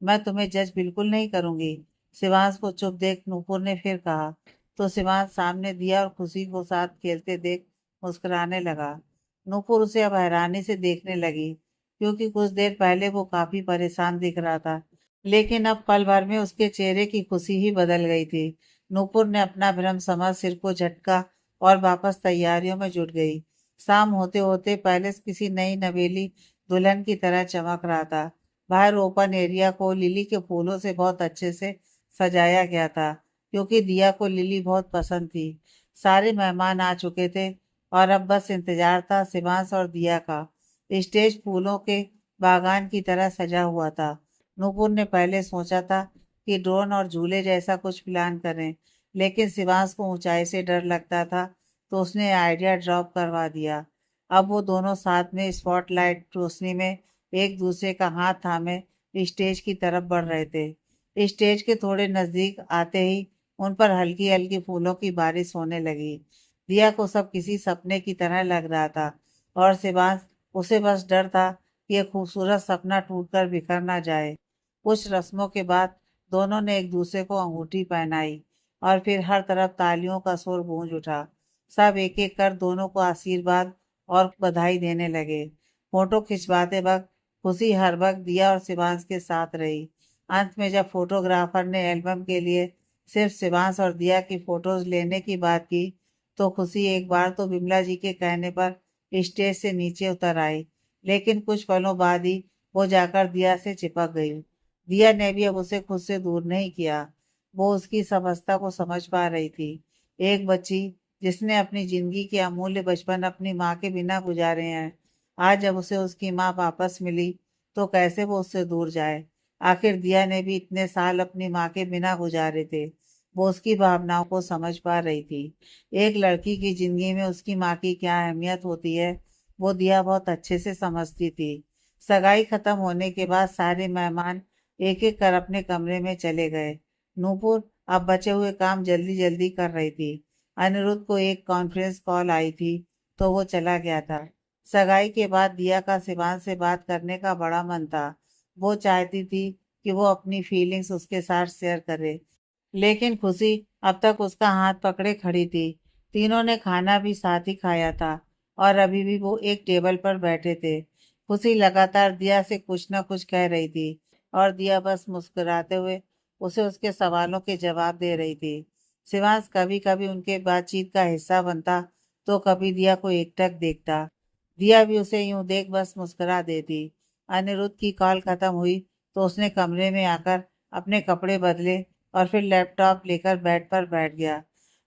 मैं तुम्हें जज बिल्कुल नहीं करूंगी। शिवांश को चुप देख नूपुर ने फिर कहा। तो शिवांश सामने दिया और खुशी को साथ खेलते देख मुस्कुराने लगा। नूपुर उसे अब हैरानी से देखने लगी, क्योंकि कुछ देर पहले वो काफी परेशान दिख रहा था, लेकिन अब पल भर में उसके चेहरे की खुशी ही बदल गई थी। नूपुर ने अपना भ्रम समझ सिर को झटका और वापस तैयारियों में जुट गई। शाम होते होते पैलेस किसी नई नवेली दुल्हन की तरह चमक रहा था। बाहर ओपन एरिया को लिली के फूलों से बहुत अच्छे से सजाया गया था, क्योंकि दिया को लिली बहुत पसंद थी। सारे मेहमान आ चुके थे और अब बस इंतजार था शिवांश और दिया का। स्टेज फूलों के बागान की तरह सजा हुआ था। नूपुर ने पहले सोचा था कि ड्रोन और झूले जैसा कुछ प्लान करें, लेकिन शिवांश को ऊंचाई से डर लगता था, तो उसने आइडिया ड्रॉप करवा दिया। अब वो दोनों साथ में स्पॉटलाइट रोशनी में एक दूसरे का हाथ थामे स्टेज की तरफ बढ़ रहे थे। स्टेज के थोड़े नजदीक आते ही उन पर हल्की हल्की फूलों की बारिश होने लगी। दिया को सब किसी सपने की तरह लग रहा था और शिवांश, उसे बस डर था कि यह खूबसूरत सपना टूटकर बिखर ना जाए। कुछ रस्मों के बाद दोनों ने एक दूसरे को अंगूठी पहनाई और फिर हर तरफ तालियों का शोर गूंज उठा। सब एक एक कर दोनों को आशीर्वाद और बधाई देने लगे। फोटो खिंचवाते वक्त खुशी हर वक्त दिया और शिवांश के साथ रही। अंत में जब फोटोग्राफर ने एल्बम के लिए सिर्फ शिवांश और दिया की फोटोज लेने की बात की, तो खुशी एक बार तो विमला जी के कहने पर स्टेज से नीचे उतर आई, लेकिन कुछ पलों बाद ही वो जाकर दिया से चिपक गई। दिया ने भी अब उसे खुद से दूर नहीं किया। वो उसकी इस अवस्था को समझ पा रही थी। एक बच्ची जिसने अपनी जिंदगी के अमूल्य बचपन अपनी माँ के बिना गुजारे हैं, आज जब उसे उसकी माँ वापस मिली तो कैसे वो उससे दूर जाए। आखिर दिया ने भी इतने साल अपनी माँ के बिना गुजारे थे। वो उसकी भावनाओं को समझ पा रही थी। एक लड़की की जिंदगी में उसकी माँ की क्या अहमियत होती है, वो दिया बहुत अच्छे से समझती थी। सगाई खत्म होने के बाद सारे मेहमान एक एक कर अपने कमरे में चले गए। नूपुर अब बचे हुए काम जल्दी जल्दी कर रही थी। अनिरुद्ध को एक कॉन्फ्रेंस कॉल आई थी तो वो चला गया था। सगाई के बाद दिया का शिवांश से बात करने का बड़ा मन था। वो चाहती थी कि वो अपनी फीलिंग्स उसके साथ शेयर करे, लेकिन खुशी अब तक उसका हाथ पकड़े खड़ी थी। तीनों ने खाना भी साथ ही खाया था और अभी भी वो एक टेबल पर बैठे थे। खुशी लगातार दिया से कुछ न कुछ कह रही थी और दिया बस मुस्कुराते हुए उसे उसके सवालों के जवाब दे रही थी। शिवांश कभी कभी उनके बातचीत का हिस्सा बनता तो कभी दिया को एकटक देखता। दिया भी उसे यूं देख बस मुस्कुरा देती। अनिरुद्ध की कॉल खत्म हुई तो उसने कमरे में आकर अपने कपड़े बदले और फिर लैपटॉप लेकर बेड पर बैठ गया।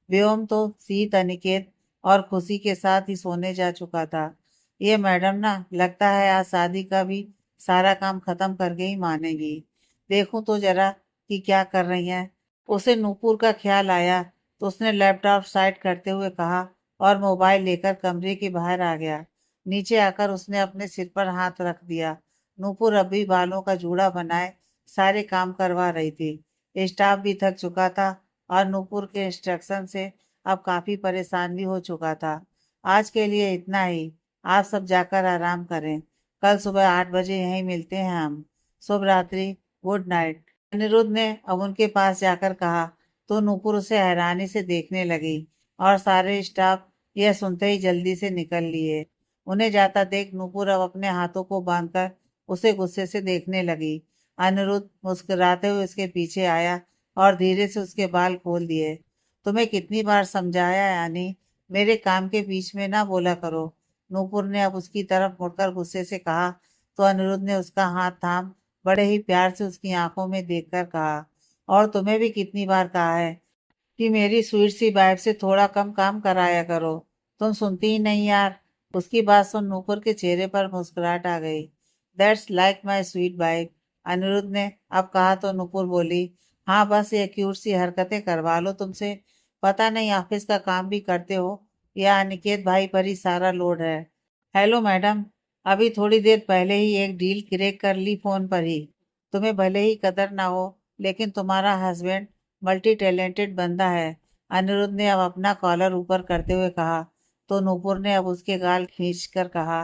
व्योम तो सीत, अनिकेत और खुशी के साथ ही सोने जा चुका था। ये मैडम ना, लगता है आज शादी का भी सारा काम खत्म करके ही मानेगी। देखूं तो जरा कि क्या कर रही हैं। उसे नूपुर का ख्याल आया तो उसने लैपटॉप साइड करते हुए कहा और मोबाइल लेकर कमरे के बाहर आ गया। नीचे आकर उसने अपने सिर पर हाथ रख दिया। नूपुर अभी बालों का जूड़ा बनाए सारे काम करवा रही थी। स्टाफ भी थक चुका था और नूपुर के इंस्ट्रक्शन से अब काफी परेशान भी हो चुका था। आज के लिए इतना ही। आप सब जाकर आराम करें। कल सुबह 8 बजे यहीं मिलते हैं हम। शुभ रात्रि। Good night. अनिरुद्ध ने अब उनके पास जाकर कहा तो नूपुर उसे हैरानी से देखने लगी और सारे स्टाफ यह सुनते ही जल्दी से निकल लिए। उन्हें जाता देख नूपुर अब अपने हाथों को बांधकर उसे गुस्से से देखने लगी। अनिरुद्ध मुस्कुराते हुए उसके पीछे आया और धीरे से उसके बाल खोल दिए। तुम्हें कितनी बार समझाया यानी मेरे काम के बीच में ना बोला करो। नूपुर ने अब उसकी तरफ मुड़कर गुस्से से कहा तो अनिरुद्ध ने उसका हाथ थाम बड़े ही प्यार से उसकी आंखों में देखकर कहा, और तुम्हें भी कितनी बार कहा है कि मेरी स्वीट सी वाइफ से थोड़ा कम काम कराया करो। तुम सुनती ही नहीं यार। उसकी बात सुन नूपुर के चेहरे पर मुस्कुराहट आ गई। That's like my sweet wife. Anirudh ने अब कहा तो नूपुर बोली, हाँ बस ये क्यूट सी हरकतें करवा लो तुमसे। पता नहीं ऑफिस का काम भी करते हो या अनिकेत भाई पर ही सारा लोड है। हेलो मैडम, अभी थोड़ी देर पहले ही एक डील क्रैक कर ली फोन पर ही। तुम्हें भले ही कदर ना हो लेकिन तुम्हारा हस्बैंड मल्टी टैलेंटेड बंदा है। अनिरुद्ध ने अब अपना कॉलर ऊपर करते हुए कहा तो नूपुर ने अब उसके गाल खींच कर कहा,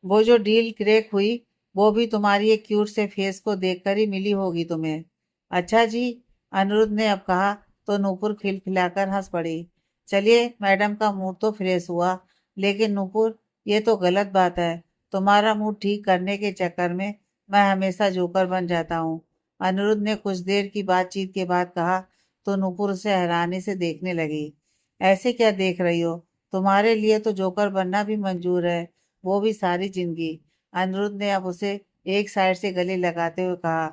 वो जो डील क्रैक हुई वो भी तुम्हारी एक क्यूट से फेस को देखकर ही मिली होगी तुम्हें। अच्छा जी। अनिरुद्ध ने अब कहा तो नूपुर खिलखिलाकर हंस पड़ी। चलिए मैडम का मूड तो फ्रेश हुआ, लेकिन नूपुर ये तो गलत बात है। तुम्हारा मूड ठीक करने के चक्कर में मैं हमेशा जोकर बन जाता हूँ। अनिरुद्ध ने कुछ देर की बातचीत के बाद कहा तो नूपुर उसे हैरानी से देखने लगी। ऐसे क्या देख रही हो? तुम्हारे लिए तो जोकर बनना भी मंजूर है, वो भी सारी जिंदगी। अनिरुद्ध ने अब उसे एक साइड से गले लगाते हुए कहा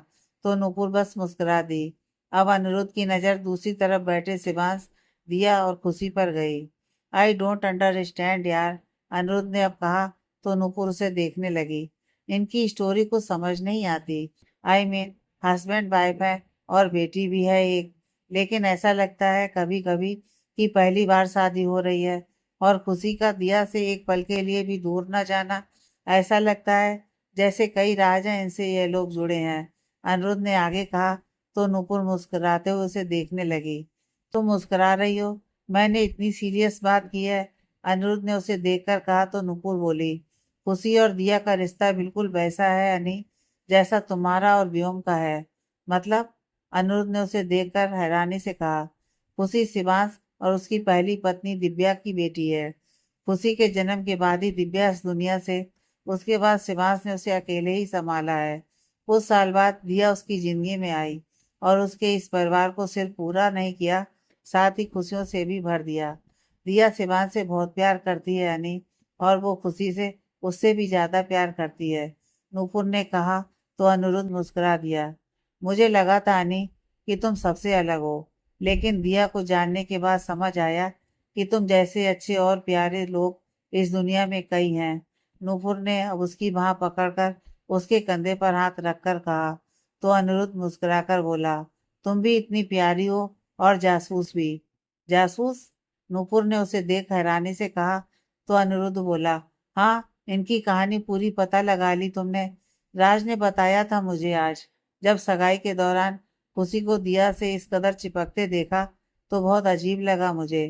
तो नूपुर बस मुस्कुरा दी। अब अनिरुद्ध की नज़र दूसरी तरफ बैठे शिवांश, दिया और खुशी पर गई। आई डोंट अंडरस्टैंड यार। अनिरुद्ध ने अब कहा तो नूपुर उसे देखने लगी। इनकी स्टोरी को समझ नहीं आती। आई मीन हस्बैंड वाइफ है और बेटी भी है एक, लेकिन ऐसा लगता है कभी कभी कि पहली बार शादी हो रही है और खुशी का दिया से एक पल के लिए भी दूर न जाना। ऐसा लगता है जैसे कई राज हैं इनसे ये लोग जुड़े हैं। अनिरुद्ध ने आगे कहा तो नूपुर मुस्कुराते हुए उसे देखने लगी। तुम मुस्कुरा रही हो? मैंने इतनी सीरियस बात की है? अनिरुद्ध ने उसे देखकर कहा तो नूपुर बोली, खुशी और दिया का रिश्ता बिल्कुल वैसा है अनी जैसा तुम्हारा और व्योम का है। मतलब? अनिरुद्ध ने उसे देखकर हैरानी से कहा, खुशी शिवांश और उसकी पहली पत्नी दिव्या की बेटी है। खुशी के जन्म के बाद ही दिव्या इस दुनिया से, उसके बाद शिवांश ने उसे अकेले ही संभाला है। कुछ साल बाद दिया उसकी जिंदगी में आई और उसके इस परिवार को सिर्फ पूरा नहीं किया, साथ ही खुशियों से भी भर दिया। दिया शिवांश से बहुत प्यार करती है अनी, और वो खुशी से उससे भी ज्यादा प्यार करती है। नूपुर ने कहा तो अनिरुद्ध मुस्कुरा दिया। मुझे लगा था अनी कि तुम सबसे अलग हो, लेकिन दिया को जानने के बाद समझ आया कि तुम जैसे अच्छे और प्यारे लोग इस दुनिया में कई हैं। नूपुर ने अब उसकी बाह पकड़कर उसके कंधे पर हाथ रखकर कहा तो अनिरुद्ध मुस्कुराकर बोला, तुम भी इतनी प्यारी हो और जासूस भी। जासूस? नूपुर ने उसे देख हैरानी से कहा तो अनिरुद्ध बोला, हाँ, इनकी कहानी पूरी पता लगा ली तुमने? राज ने बताया था मुझे आज। जब सगाई के दौरान खुशी को दिया से इस कदर चिपकते देखा तो बहुत अजीब लगा मुझे।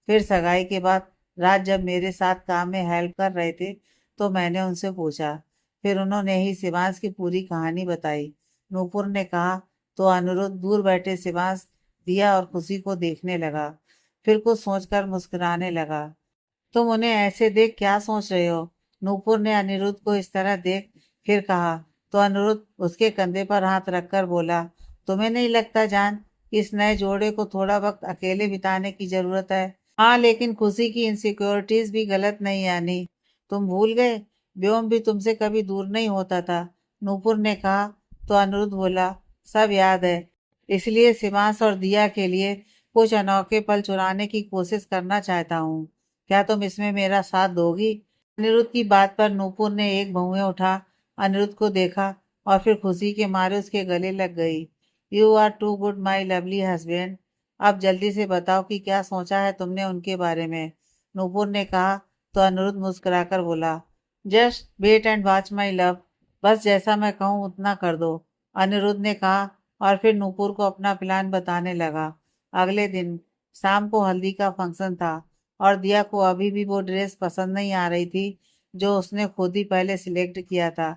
फिर सगाई के बाद राज जब मेरे साथ काम में हेल्प कर रहे थे तो मैंने उनसे पूछा। फिर उन्होंने ही शिवांश की पूरी कहानी बताई। नूपुर ने कहा तो अनिरुद्ध दूर बैठे शिवांश, दिया और खुशी को देखने लगा। फिर कुछ सोचकर मुस्कुराने लगा। तुम उन्हें ऐसे देख क्या सोच रहे हो? नूपुर ने अनिरुद्ध को इस तरह देख फिर कहा तो अनिरुद्ध उसके कंधे पर हाथ रखकर बोला, तुम्हें नहीं लगता जान कि इस नए जोड़े को थोड़ा वक्त अकेले बिताने की जरूरत है? हाँ, लेकिन खुशी की इनसिक्योरिटीज भी गलत नहीं आनी। तुम भूल गए व्योम भी तुमसे कभी दूर नहीं होता था। नूपुर ने कहा तो अनिरुद्ध बोला, सब याद है। इसलिए शिवांश और दिया के लिए कुछ अनोखे पल चुराने की कोशिश करना चाहता हूँ। क्या तुम इसमें मेरा साथ दोगी? अनिरुद्ध की बात पर नूपुर ने एक भौहें उठा अनिरुद्ध को देखा और फिर खुशी के मारे उसके गले लग गई। You are too good my lovely husband. अब जल्दी से बताओ कि क्या सोचा है तुमने उनके बारे में? नूपुर ने कहा तो अनिरुद्ध मुस्कुराकर बोला, just wait and watch my love. बस जैसा मैं कहूँ उतना कर दो, अनिरुद्ध ने कहा और फिर नूपुर को अपना प्लान बताने लगा। अगले दिन शाम को हल्दी का फंक्शन था और दिया को अभी भी वो ड्रेस पसंद नहीं आ रही थी जो उसने खुद ही पहले सिलेक्ट किया था।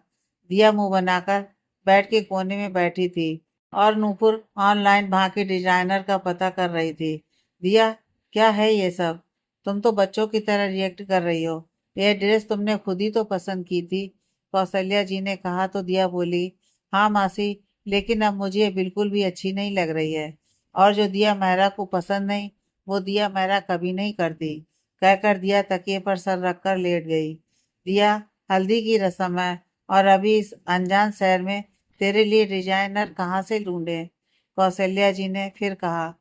दिया मुंह बनाकर बेड के कोने में बैठी थी और नूपुर ऑनलाइन वहाँ के डिजाइनर का पता कर रही थी। दिया, क्या है ये सब? तुम तो बच्चों की तरह रिएक्ट कर रही हो। यह ड्रेस तुमने खुद ही तो पसंद की थी, कौशल्या जी ने कहा तो दिया बोली, हाँ मासी, लेकिन अब मुझे ये बिल्कुल भी अच्छी नहीं लग रही है। और जो दिया मेहरा को पसंद नहीं, वो दिया मेहरा कभी नहीं करती, कहकर दिया तकिए पर सर रखकर लेट गई। दिया, हल्दी की रस्म है और अभी इस अनजान शहर में तेरे लिए डिजाइनर कहाँ से ढूंढे, कौशल्या जी ने फिर कहा।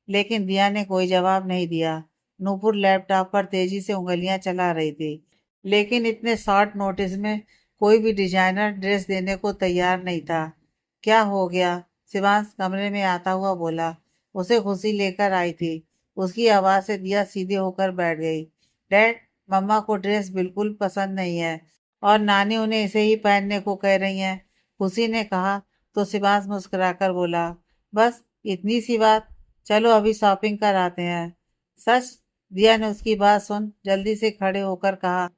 लेकिन दिया ने कोई जवाब नहीं दिया। नूपुर लैपटॉप पर तेजी से उंगलियां चला रही थी, लेकिन इतने शॉर्ट नोटिस में कोई भी डिजाइनर ड्रेस देने को तैयार नहीं था। क्या हो गया? शिवांश कमरे में आता हुआ बोला। उसे खुशी लेकर आई थी। उसकी आवाज से दिया सीधे होकर बैठ गई। डैड, मम्मा को ड्रेस बिल्कुल पसंद नहीं है और नानी उन्हें इसे ही पहनने को कह रही हैं, खुशी ने कहा तो शिवांश मुस्कुराकर बोला, बस इतनी सी बात, चलो अभी शॉपिंग कर आते हैं। सच? दिया ने उसकी बात सुन जल्दी से खड़े होकर कहा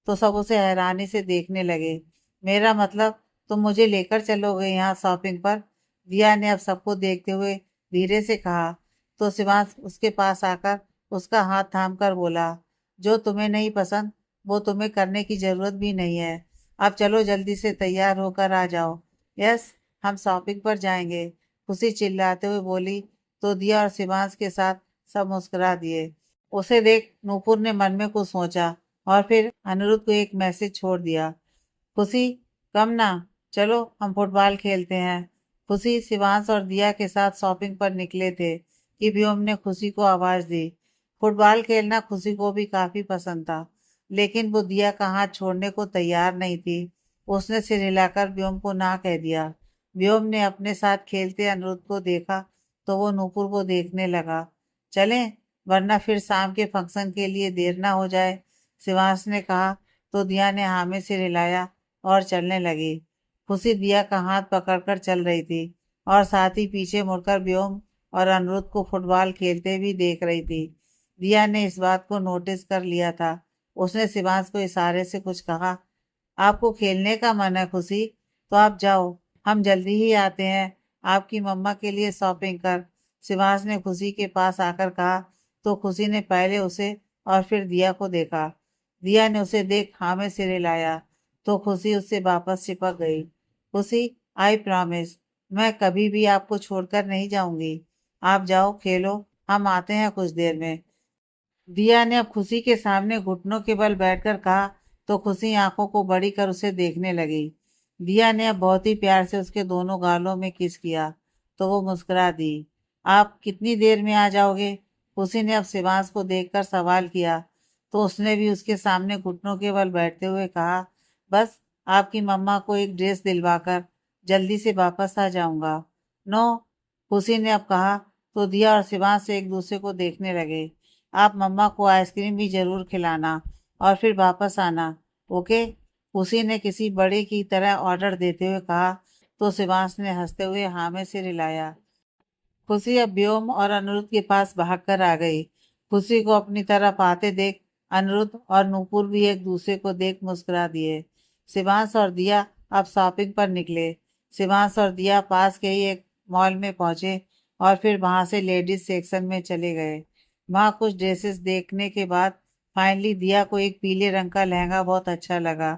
तो सब उसे हैरानी से देखने लगे। मेरा मतलब, तुम मुझे लेकर चलोगे यहाँ शॉपिंग पर? दिया ने अब सबको देखते हुए धीरे से कहा तो शिवांश उसके पास आकर उसका हाथ थाम कर बोला, जो तुम्हें नहीं पसंद वो तुम्हें करने की जरूरत भी नहीं है। अब चलो जल्दी से तैयार होकर आ जाओ। यस, हम शॉपिंग पर जाएंगे, खुशी चिल्लाते हुए बोली तो दिया और शिवांश के साथ सब मुस्कुरा दिए। उसे देख नूपुर ने मन में कुछ सोचा और फिर अनिरुद्ध को एक मैसेज छोड़ दिया। खुशी, कम ना, चलो हम फुटबॉल खेलते हैं। खुशी शिवांश और दिया के साथ शॉपिंग पर निकले थे कि व्योम ने खुशी को आवाज दी। फुटबॉल खेलना खुशी को भी काफी पसंद था, लेकिन वो दिया का हाथ छोड़ने को तैयार नहीं थी। उसने सिर हिलाकर व्योम को ना कह दिया। व्योम ने अपने साथ खेलते अनिरुद्ध को देखा तो वो नूपुर को देखने लगा। चलें, वरना फिर शाम के फंक्शन के लिए देर ना हो जाए, शिवांश ने कहा तो दिया ने हाँ में सिर हिलाया और चलने लगी। खुशी दिया का हाथ पकड़कर चल रही थी और साथ ही पीछे मुड़कर व्योम और अनिरुद्ध को फुटबॉल खेलते भी देख रही थी। दिया ने इस बात को नोटिस कर लिया था। उसने शिवांश को इशारे से कुछ कहा। आपको खेलने का मन है खुशी, तो आप जाओ, हम जल्दी ही आते हैं। आपकी मम्मा के लिए शॉपिंग कर, शिवांश ने खुशी के पास आकर कहा तो खुशी ने पहले उसे और फिर दिया को देखा। दिया ने उसे देख हाँ में सिर हिलाया तो खुशी उससे वापस चिपक गई। खुशी, आई प्रॉमिस, मैं कभी भी आपको छोड़कर नहीं जाऊंगी। आप जाओ खेलो, हम आते हैं कुछ देर में। दिया ने अब खुशी के सामने घुटनों के बल बैठकर कहा तो खुशी आंखों को बड़ी कर उसे देखने लगी। दिया ने अब बहुत ही प्यार से उसके दोनों गालों में किस किया तो वो मुस्कुरा दी। आप कितनी देर में आ जाओगे? खुशी ने अब शिवांश को देखकर सवाल किया तो उसने भी उसके सामने घुटनों के बल बैठते हुए कहा, बस आपकी मम्मा को एक ड्रेस दिलवाकर जल्दी से वापस आ जाऊंगा। नो, खुशी ने अब कहा तो दिया और शिवांश एक दूसरे को देखने लगे। आप मम्मा को आइसक्रीम भी जरूर खिलाना और फिर वापस आना, ओके? उसी ने किसी बड़े की तरह ऑर्डर देते हुए कहा तो शिवांश ने हंसते हुए हाँ में सिर हिलाया। खुशी अब व्योम और अनिरुद्ध के पास भागकर आ गई। खुशी को अपनी तरफ आते देख अनिरुद्ध और नूपुर भी एक दूसरे को देख मुस्कुरा दिए। शिवांश और दिया अब शॉपिंग पर निकले। शिवांश और दिया पास के ही एक मॉल में पहुंचे और फिर वहां से लेडीज सेक्शन में चले गए। वहां कुछ ड्रेसेस देखने के बाद फाइनली दिया को एक पीले रंग का लहंगा बहुत अच्छा लगा।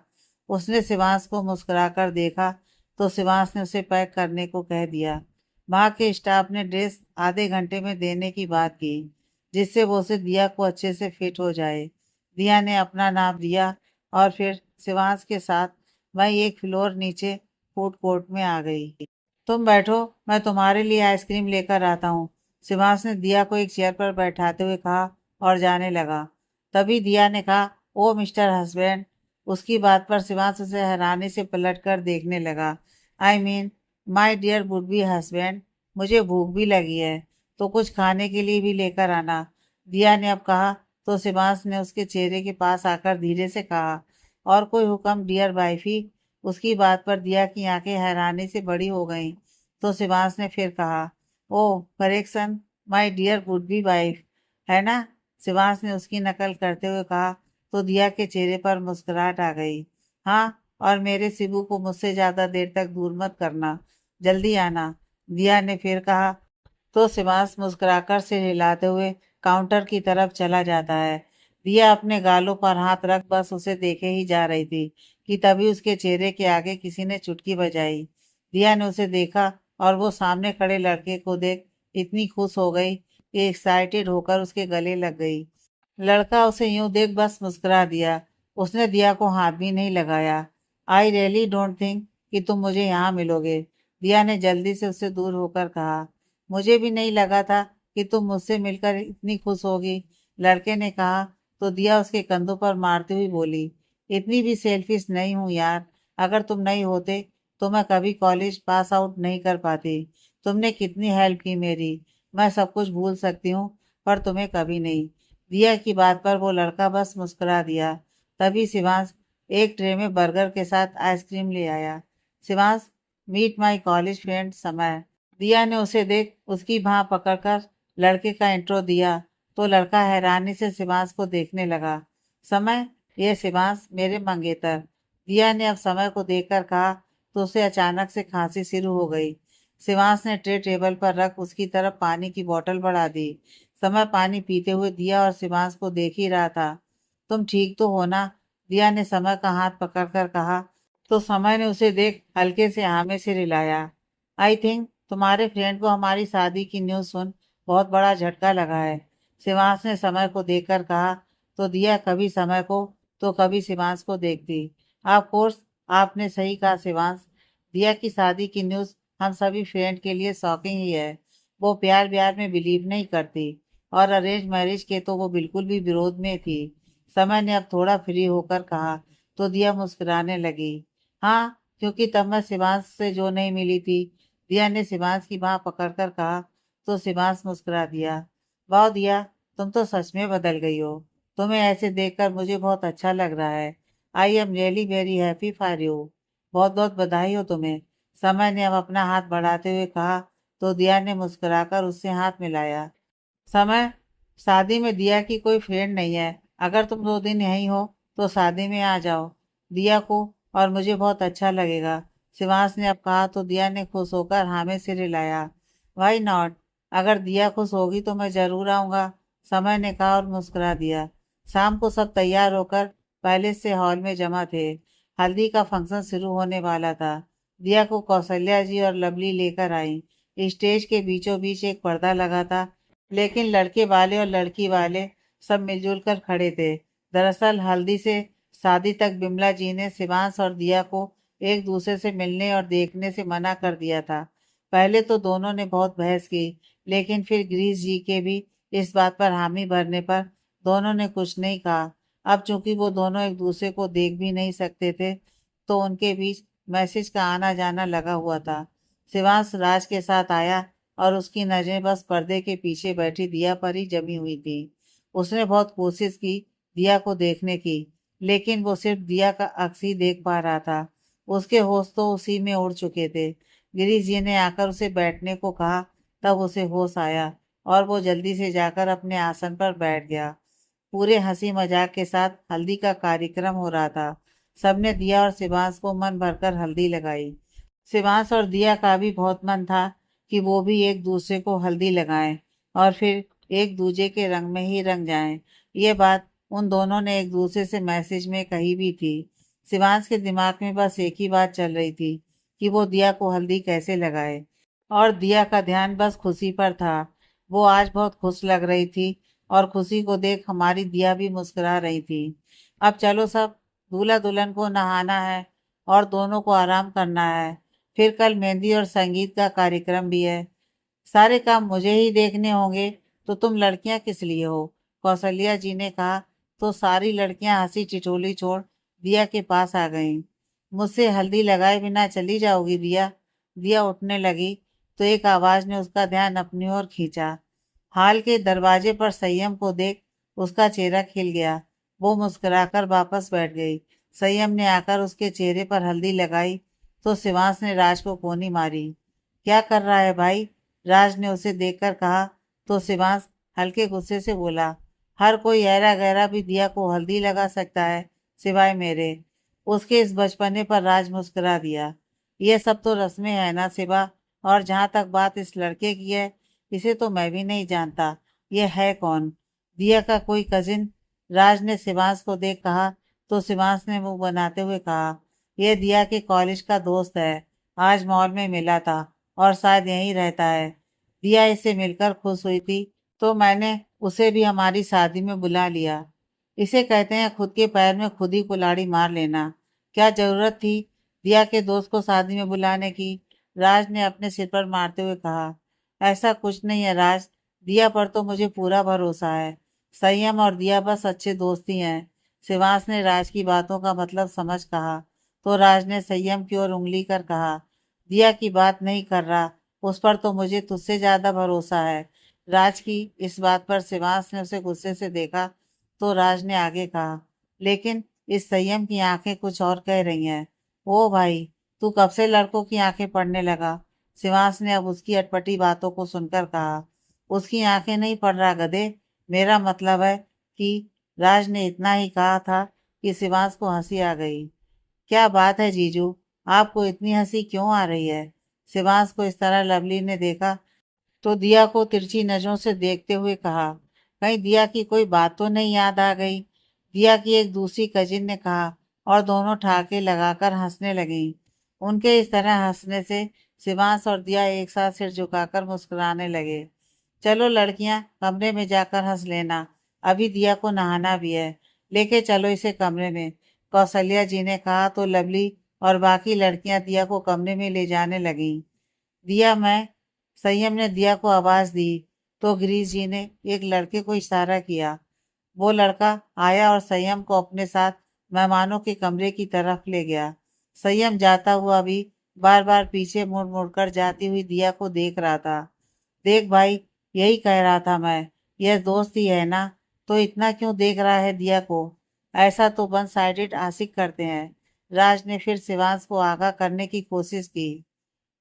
उसने शिवांश को मुस्कुराकर देखा तो शिवांश ने उसे पैक करने को कह दिया। वहां के स्टाफ ने ड्रेस आधे घंटे में देने की बात की, जिससे वो उसे दिया को अच्छे से फिट हो जाए। दिया ने अपना नाप दिया और फिर शिवांश के साथ वही एक फ्लोर नीचे फूड कोर्ट में आ गई। तुम बैठो, मैं तुम्हारे लिए आइसक्रीम लेकर आता हूँ, शिवांश ने दिया को एक चेयर पर बैठाते हुए कहा और जाने लगा। तभी दिया ने कहा, ओ मिस्टर हस्बैंड। उसकी बात पर शिवांश उसे हैरानी से पलट कर देखने लगा। I mean my dear would be husband, मुझे भूख भी लगी है, तो कुछ खाने के लिए भी लेकर आना, दिया ने अब कहा तो शिवांश ने उसके चेहरे के पास आकर धीरे से कहा। और कोई हुक्म डियर वाइफी? उसकी बात पर दिया की आंखें हैरानी से बड़ी हो गईं। तो शिवांश ने फिर कहा, oh correction, my dear would be wife, है ना? शिवांश ने उसकी नकल करते हुए कहा। तो दिया के चेहरे पर मुस्कुराहट आ गई। हाँ, और मेरे शिबू को मुझसे ज्यादा देर तक दूर मत करना, जल्दी आना, दिया ने फिर कहा। तो शिवांश मुस्कुराकर सिर हिलाते हुए काउंटर की तरफ चला जाता है। दिया अपने गालों पर हाथ रख बस उसे देखे ही जा रही थी कि तभी उसके चेहरे के आगे किसी ने चुटकी बजाई। दिया ने उसे देखा और वो सामने खड़े लड़के को देख इतनी खुश हो गई कि एक्साइटेड होकर उसके गले लग गई। लड़का उसे यूं देख बस मुस्कुरा दिया। उसने दिया को हाथ भी नहीं लगाया। आई रियली डोंट थिंक कि तुम मुझे यहाँ मिलोगे, दिया ने जल्दी से उससे दूर होकर कहा। मुझे भी नहीं लगा था कि तुम मुझसे मिलकर इतनी खुश होगी, लड़के ने कहा। तो दिया उसके कंधों पर मारती हुई बोली, इतनी भी सेल्फिश नहीं हूँ यार। अगर तुम नहीं होते तो मैं कभी कॉलेज पास आउट नहीं कर पाती। तुमने कितनी हेल्प की मेरी। मैं सब कुछ भूल सकती हूँ पर तुम्हें कभी नहीं। दिया की बात पर वो लड़का बस मुस्कुरा दिया। तभी शिवांश एक ट्रे में बर्गर के साथ आइसक्रीम ले आया। Shivansh, meet my college friend Samay. Diya ने उसे देख उसकी बाह पकड़कर लड़के का इंट्रो दिया। तो लड़का हैरानी से शिवांश को देखने लगा। समय, ये शिवांश मेरे मंगेतर, दिया ने अब समय को देखकर कहा। तो उसे अचानक से खांसी शुरू हो गई। शिवांश ने ट्रे टेबल पर रख उसकी तरफ पानी की बोतल बढ़ा दी। समय पानी पीते हुए दिया और शिवांश को देख ही रहा था। तुम ठीक तो हो ना? दिया ने समय का हाथ पकड़कर कहा। तो समय ने उसे देख हल्के से हाँ में सिर हिलाया। आई थिंक तुम्हारे फ्रेंड को हमारी शादी की न्यूज़ सुन बहुत बड़ा झटका लगा है, शिवांश ने समय को देखकर कहा। तो दिया कभी समय को तो कभी शिवांश को देखती। ऑफ कोर्स, आपने सही कहा शिवांश। दिया की शादी की न्यूज़ हम सभी फ्रेंड के लिए शॉकिंग ही है। वो प्यार व्यार में बिलीव नहीं करती और अरेंज मैरिज के तो वो बिल्कुल भी विरोध में थी। समय ने अब थोड़ा फ्री होकर कहा। तो दिया मुस्कुराने लगी। हाँ, क्योंकि तब मैं शिवांश से जो नहीं मिली थी, दिया ने शिवांश की बाह पकड़कर कहा। तो शिवांश मुस्कुरा दिया। वाह दिया, तुम तो सच में बदल गई हो। तुम्हें ऐसे देखकर मुझे बहुत अच्छा लग रहा है। आई am really very happy for you. बहुत बहुत बधाई हो तुम्हें, समय ने अब अपना हाथ बढ़ाते हुए कहा। तो दिया ने मुस्कुराकर उससे हाथ मिलाया। समय, शादी में दिया की कोई फ्रेंड नहीं है। अगर तुम 2 दिन यहीं हो तो शादी में आ जाओ दिया को, और मुझे बहुत अच्छा लगेगा, शिवांश ने अब कहा। तो दिया ने खुश होकर हाँ में सिर हिलाया। वाई नॉट, अगर दिया खुश होगी तो मैं जरूर आऊँगा, समय ने कहा और मुस्कुरा दिया। शाम को सब तैयार होकर पैलेस से हॉल में जमा थे। हल्दी का फंक्शन शुरू होने वाला था। दिया को कौशल्या जी और लवली लेकर आई। स्टेज के बीचों बीच एक पर्दा लगा था, लेकिन लड़के वाले और लड़की वाले सब मिलजुल कर खड़े थे। दरअसल हल्दी से शादी तक बिमला जी ने शिवांश और दिया को एक दूसरे से मिलने और देखने से मना कर दिया था। पहले तो दोनों ने बहुत बहस की, लेकिन फिर गिरीश जी के भी इस बात पर हामी भरने पर दोनों ने कुछ नहीं कहा। अब चूंकि वो दोनों एक दूसरे को देख भी नहीं सकते थे, तो उनके बीच मैसेज का आना जाना लगा हुआ था। शिवांश राज के साथ आया और उसकी नजरें बस पर्दे के पीछे बैठी दिया पर ही जमी हुई थी। उसने बहुत कोशिश की दिया को देखने की, लेकिन वो सिर्फ दिया का अक्स ही देख पा रहा था। उसके होश तो उसी में उड़ चुके थे। गिरीश जी ने आकर उसे बैठने को कहा। तब उसे होश आया और वो जल्दी से जाकर अपने आसन पर बैठ गया। पूरे हंसी मजाक के साथ हल्दी का कार्यक्रम हो रहा था। सबने दिया और शिवांश को मन भरकर हल्दी लगाई। शिवांश और दिया का भी बहुत मन था कि वो भी एक दूसरे को हल्दी लगाएं और फिर एक दूसरे के रंग में ही रंग जाएं। ये बात उन दोनों ने एक दूसरे से मैसेज में कही भी थी। शिवांश के दिमाग में बस एक ही बात चल रही थी कि वो दिया को हल्दी कैसे लगाए, और दिया का ध्यान बस खुशी पर था। वो आज बहुत खुश लग रही थी और खुशी को देख हमारी दिया भी मुस्कुरा रही थी। अब चलो सब, दूल्हा दुल्हन को नहाना है और दोनों को आराम करना है। फिर कल मेहंदी और संगीत का कार्यक्रम भी है। सारे काम मुझे ही देखने होंगे, तो तुम लड़कियां किस लिए हो? कौशल्या जी ने कहा। तो सारी लड़कियां हंसी टिटोली छोड़ दिया के पास आ गईं। मुझसे हल्दी लगाए बिना चली जाओगी दिया? दिया उठने लगी तो एक आवाज ने उसका ध्यान अपनी ओर खींचा। हाल के दरवाजे पर संयम को देख उसका चेहरा खिल गया। वो मुस्कुराकर वापस बैठ गई। संयम ने आकर उसके चेहरे पर हल्दी लगाई तो शिवांश ने राज को कोनी मारी। क्या कर रहा है भाई? राज ने उसे देखकर कहा तो शिवांश हल्के गुस्से से बोला, हर कोई ऐरा गैरा भी दिया को हल्दी लगा सकता है, सिवाय मेरे। उसके इस बचपने पर राज मुस्कुरा दिया। ये सब तो रस्में है ना सिवा, और जहां तक बात इस लड़के की है, इसे तो मैं भी नहीं जानता। ये है कौन? दिया का कोई कजिन? राज ने शिवांश को देख कहा तो शिवांश ने मुंह बनाते हुए कहा, यह दिया के कॉलेज का दोस्त है। आज मॉल में मिला था और शायद यहीं रहता है। दिया इससे मिलकर खुश हुई थी तो मैंने उसे भी हमारी शादी में बुला लिया। इसे कहते हैं खुद के पैर में खुद ही कुल्हाड़ी मार लेना। क्या जरूरत थी दिया के दोस्त को शादी में बुलाने की? राज ने अपने सिर पर मारते हुए कहा, ऐसा कुछ नहीं है राज, दिया पर तो मुझे पूरा भरोसा है। संयम और दिया बस अच्छे दोस्त ही हैं। शिवांश ने राज की बातों का मतलब समझ कहा तो राज ने संयम की ओर उंगली कर कहा, दिया की बात नहीं कर रहा, उस पर तो मुझे तुझसे ज्यादा भरोसा है। राज की इस बात पर शिवांश ने उसे गुस्से से देखा तो राज ने आगे कहा, लेकिन इस संयम की आंखें कुछ और कह रही हैं। ओ भाई, तू कब से लड़कों की आंखें पढ़ने लगा? शिवांश ने अब उसकी अटपटी बातों को सुनकर कहा, उसकी आंखें नहीं पढ़ रहा गधे, मेरा मतलब है कि राज ने इतना ही कहा था कि शिवांश को हंसी आ गई। क्या बात है जीजू, आपको इतनी हंसी क्यों आ रही है? शिवांश को इस तरह लवली ने देखा तो दिया को तिरछी नजरों से देखते हुए कहा, कहीं दिया की कोई बात तो नहीं याद आ गई? दिया की एक दूसरी कजिन ने कहा और दोनों ठहाके लगाकर हंसने लगी। उनके इस तरह हंसने से शिवांश और दिया एक साथ सिर झुकाकर मुस्कुराने लगे। चलो लड़कियां, कमरे में जाकर हंस लेना, अभी दिया को नहाना भी है, लेके चलो इसे कमरे में, कौशल्या जी ने कहा तो लवली और बाकी लड़कियां दिया को कमरे में ले जाने लगी। दिया मैं। संयम ने दिया को आवाज दी तो गिरीश जी ने एक लड़के को इशारा किया। वो लड़का आया और संयम को अपने साथ मेहमानों के कमरे की तरफ ले गया। संयम जाता हुआ भी बार बार पीछे मुड़ मुड़कर जाती हुई दिया को देख रहा था। देख भाई, यही कह रहा था मैं, यह दोस्त ही है ना, तो इतना क्यों देख रहा है दिया को? ऐसा तो वन साइडेड आशिक करते हैं। राज ने फिर शिवांश को आगाह करने की कोशिश की।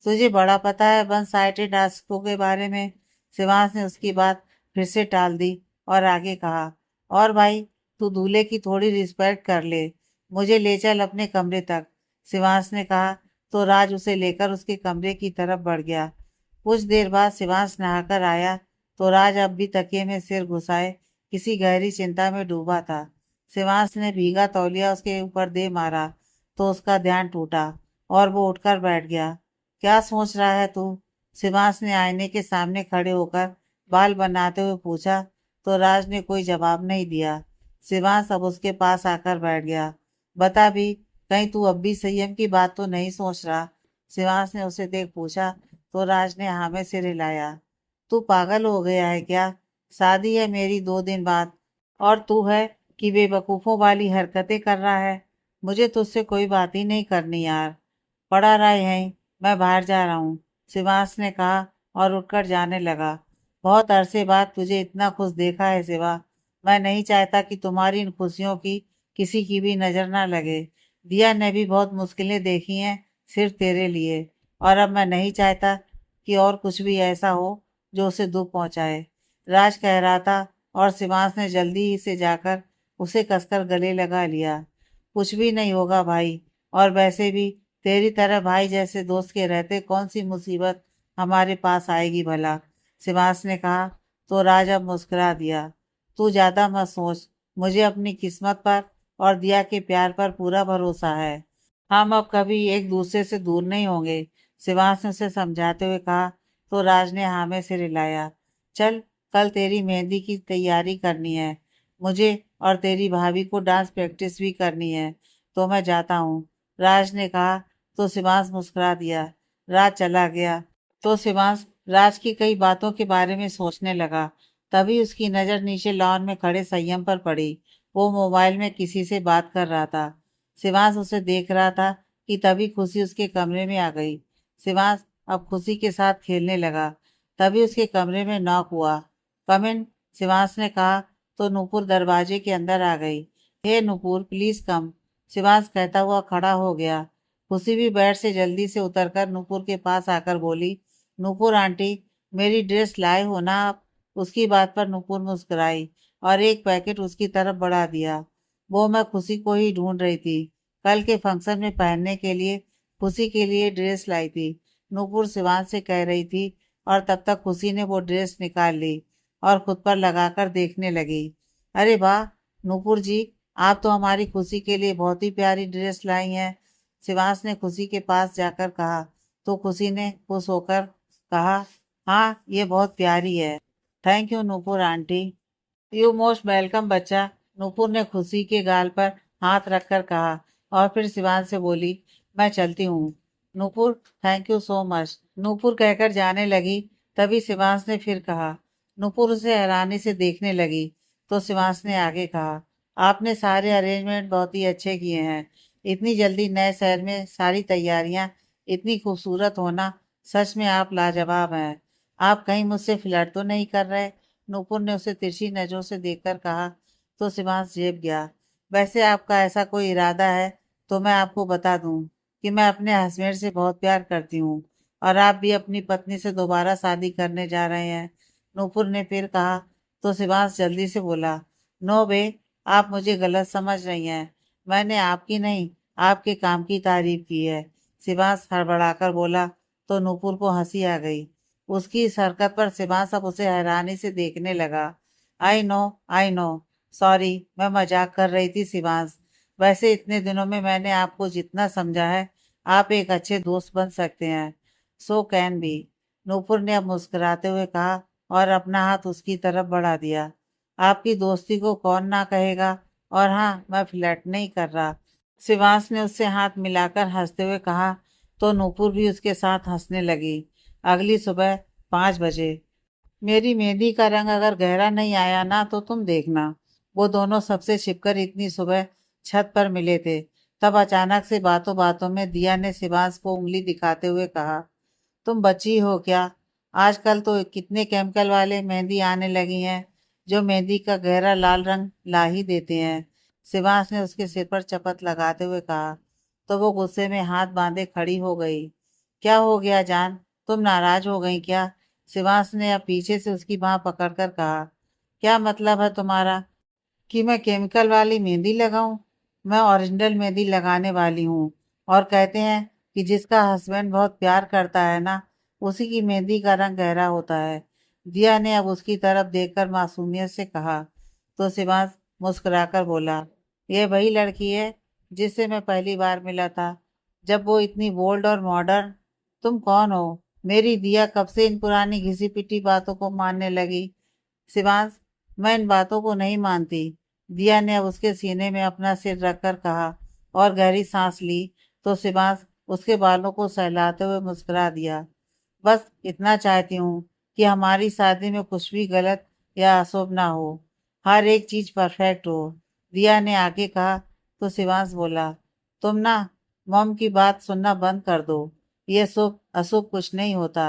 तुझे बड़ा पता है वन साइडेड आशिकों के बारे में? शिवांश ने उसकी बात फिर से टाल दी और आगे कहा, और भाई, तू दूल्हे की थोड़ी रिस्पेक्ट कर ले, मुझे ले चल अपने कमरे तक। शिवांश ने कहा तो राज उसे लेकर उसके कमरे की तरफ बढ़ गया। कुछ देर बाद शिवांश नहाकर आया तो राज अब भी तकिए में सिर घुसाए किसी गहरी चिंता में डूबा था। शिवांश ने भीगा तौलिया उसके ऊपर दे मारा तो उसका ध्यान टूटा और वो उठकर बैठ गया। क्या सोच रहा है तू? शिवांश ने आईने के सामने खड़े होकर बाल बनाते हुए पूछा तो राज ने कोई जवाब नहीं दिया। शिवांश अब उसके पास आकर बैठ गया। बता भी, कहीं तू अब भी संयम की बात तो नहीं सोच रहा? शिवांश ने उसे देख पूछा तो राज ने हाँ में सिर हिलाया। तू पागल हो गया है क्या? शादी है मेरी 2 दिन बाद और तू है कि बेवकूफों वाली हरकतें कर रहा है। मुझे तुझसे कोई बात ही नहीं करनी यार। पड़ा रहा यहीं, मैं बाहर जा रहा हूँ, शिवांश ने कहा और उठकर जाने लगा। बहुत अरसे बाद तुझे इतना खुश देखा है शिवा। मैं नहीं चाहता कि तुम्हारी इन खुशियों की किसी की भी नजर ना लगे। दिया ने भी बहुत मुश्किलें देखी हैं सिर्फ तेरे लिए, और अब मैं नहीं चाहता कि और कुछ भी ऐसा हो जो उसे दुख पहुंचाए। राज कह रहा था और शिवांश ने जल्दी ही से जाकर उसे कसकर गले लगा लिया। कुछ भी नहीं होगा भाई, और वैसे भी तेरी तरह भाई जैसे दोस्त के रहते कौन सी मुसीबत हमारे पास आएगी भला? शिवांश ने कहा तो राज अब मुस्कुरा दिया। तू ज्यादा मत सोच, मुझे अपनी किस्मत पर और दिया के प्यार पर पूरा भरोसा है। हम अब कभी एक दूसरे से दूर नहीं होंगे, शिवांश ने उसे समझाते हुए कहा तो राज ने हाँ में सिर हिलाया। चल, कल तेरी मेहंदी की तैयारी करनी है, मुझे और तेरी भाभी को डांस प्रैक्टिस भी करनी है, तो मैं जाता हूँ, राज ने कहा तो शिवांश मुस्कुरा दिया। राज चला गया तो शिवांश राज की कई बातों के बारे में सोचने लगा। तभी उसकी नजर नीचे लॉन में खड़े संयम पर पड़ी। वो मोबाइल में किसी से बात कर रहा था। शिवांश उसे देख रहा था कि तभी खुशी उसके कमरे में आ गई। शिवांश अब खुशी के साथ खेलने लगा। तभी उसके कमरे में नॉक हुआ। कम इन, शिवांश ने कहा तो नूपुर दरवाजे के अंदर आ गई। हे नूपुर, प्लीज कम। शिवांश कहता हुआ खड़ा हो गया। खुशी भी बेड से जल्दी से उतरकर नूपुर के पास आकर बोली, नूपुर आंटी, मेरी ड्रेस लाए हो ना आप? उसकी बात पर नूपुर मुस्कुराई और एक पैकेट उसकी तरफ बढ़ा दिया। वो मैं खुशी को ही ढूंढ रही थी। कल के फंक्शन में पहनने के लिए खुशी के लिए ड्रेस लाई थी, नूपुर शिवांश से कह रही थी। और तब तक खुशी ने वो ड्रेस निकाल ली और खुद पर लगाकर देखने लगी। अरे वाह नूपुर जी, आप तो हमारी खुशी के लिए बहुत ही प्यारी ड्रेस लाई हैं। शिवांश ने खुशी के पास जाकर कहा तो खुशी ने खुश होकर कहा, हाँ ये बहुत प्यारी है। Thank you Nupur aunty. You most welcome बच्चा, नूपुर ने खुशी के गाल पर हाथ रखकर कहा और फिर शिवांश से बोली, मैं चलती हूँ। Nupur thank you so much, Nupur कहकर जाने लगी। तभी शिवांश ने फिर कहा। नूपुर उसे हैरानी से देखने लगी तो शिवांश ने आगे कहा, आपने सारे अरेंजमेंट बहुत ही अच्छे किए हैं। इतनी जल्दी नए शहर में सारी तैयारियां, इतनी खूबसूरत होना, सच में आप लाजवाब हैं। आप कहीं मुझसे फ्लर्ट तो नहीं कर रहे? नूपुर ने उसे तिरछी नजरों से देखकर कहा तो शिवांश जेब गया। वैसे आपका ऐसा कोई इरादा है तो मैं आपको बता दूं कि मैं अपने हस्बैंड से बहुत प्यार करती हूँ और आप भी अपनी पत्नी से दोबारा शादी करने जा रहे हैं, नूपुर ने फिर कहा। तो शिवांश जल्दी से बोला, नो बे, आप मुझे गलत समझ रही हैं। मैंने आपकी नहीं, आपके काम की तारीफ की है। शिवांश हड़बड़ाकर बोला तो नूपुर को हंसी आ गई। उसकी इस हरकत पर शिवांश अब उसे हैरानी से देखने लगा। आई नो, सॉरी, मैं मजाक कर रही थी शिवांश। वैसे इतने दिनों में मैंने आपको जितना समझा है, आप एक अच्छे दोस्त बन सकते हैं। सो कैन बी, नूपुर ने अब मुस्कुराते हुए कहा और अपना हाथ उसकी तरफ बढ़ा दिया। आपकी दोस्ती को कौन ना कहेगा, और हाँ मैं फ्लर्ट नहीं कर रहा। शिवांश ने उससे हाथ मिलाकर हंसते हुए कहा तो नूपुर भी उसके साथ हंसने लगी। अगली सुबह 5 बजे, मेरी मेहंदी का रंग अगर गहरा नहीं आया ना तो तुम देखना। वो दोनों सबसे छिपकर इतनी सुबह छत पर मिले थे। तब अचानक से बातों बातों में दिया ने शिवांश को उंगली दिखाते हुए कहा, तुम बच्ची हो क्या? आजकल तो कितने केमिकल वाले मेहंदी आने लगी हैं जो मेहंदी का गहरा लाल रंग ला ही देते हैं। शिवांश ने उसके सिर पर चपत लगाते हुए कहा तो वो गुस्से में हाथ बांधे खड़ी हो गई। क्या हो गया जान, तुम नाराज हो गई क्या? शिवांश ने अब पीछे से उसकी बाह पकड़कर कहा, क्या मतलब है तुम्हारा कि मैं केमिकल वाली मेहंदी लगाऊं? मैं ओरिजिनल मेहंदी लगाने वाली हूँ। और कहते हैं कि जिसका हस्बैंड बहुत प्यार करता है ना, उसी की मेहंदी का रंग गहरा होता है। दिया ने अब उसकी तरफ देखकर मासूमियत से कहा। तो शिवांश मुस्कुराकर बोला, ये वही लड़की है जिससे मैं पहली बार मिला था, जब वो इतनी बोल्ड और मॉडर्न। तुम कौन हो? मेरी दिया कब से इन पुरानी घिसी पिटी बातों को मानने लगी? शिवांश, मैं इन बातों को नहीं मानती। दिया ने अब उसके सीने में अपना सिर रखकर कहा और गहरी सांस ली। तो शिवांश उसके बालों को सहलाते हुए मुस्कुरा दिया। बस इतना चाहती हूँ कि हमारी शादी में कुछ भी गलत या अशुभ ना हो, हर एक चीज परफेक्ट हो। दिया ने आगे कहा तो शिवांश बोला, तुम ना मॉम की बात सुनना बंद कर दो। ये शुभ अशुभ कुछ नहीं होता।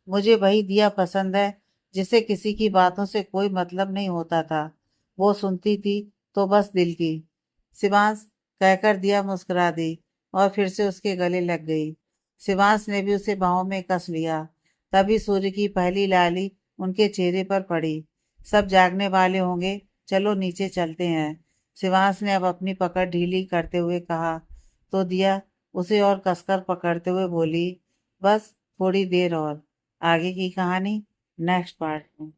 मुझे वही दिया पसंद है जिसे किसी की बातों से कोई मतलब नहीं होता था। वो सुनती थी तो बस दिल की। शिवांश कहकर दिया मुस्कुरा दी और फिर से उसके गले लग गई। शिवांश ने भी उसे बाहों में कस लिया। तभी सूर्य की पहली लाली उनके चेहरे पर पड़ी। सब जागने वाले होंगे, चलो नीचे चलते हैं, शिवांश ने अब अपनी पकड़ ढीली करते हुए कहा। तो दिया उसे और कसकर पकड़ते हुए बोली, बस थोड़ी देर और, आगे की कहानी नेक्स्ट पार्ट में।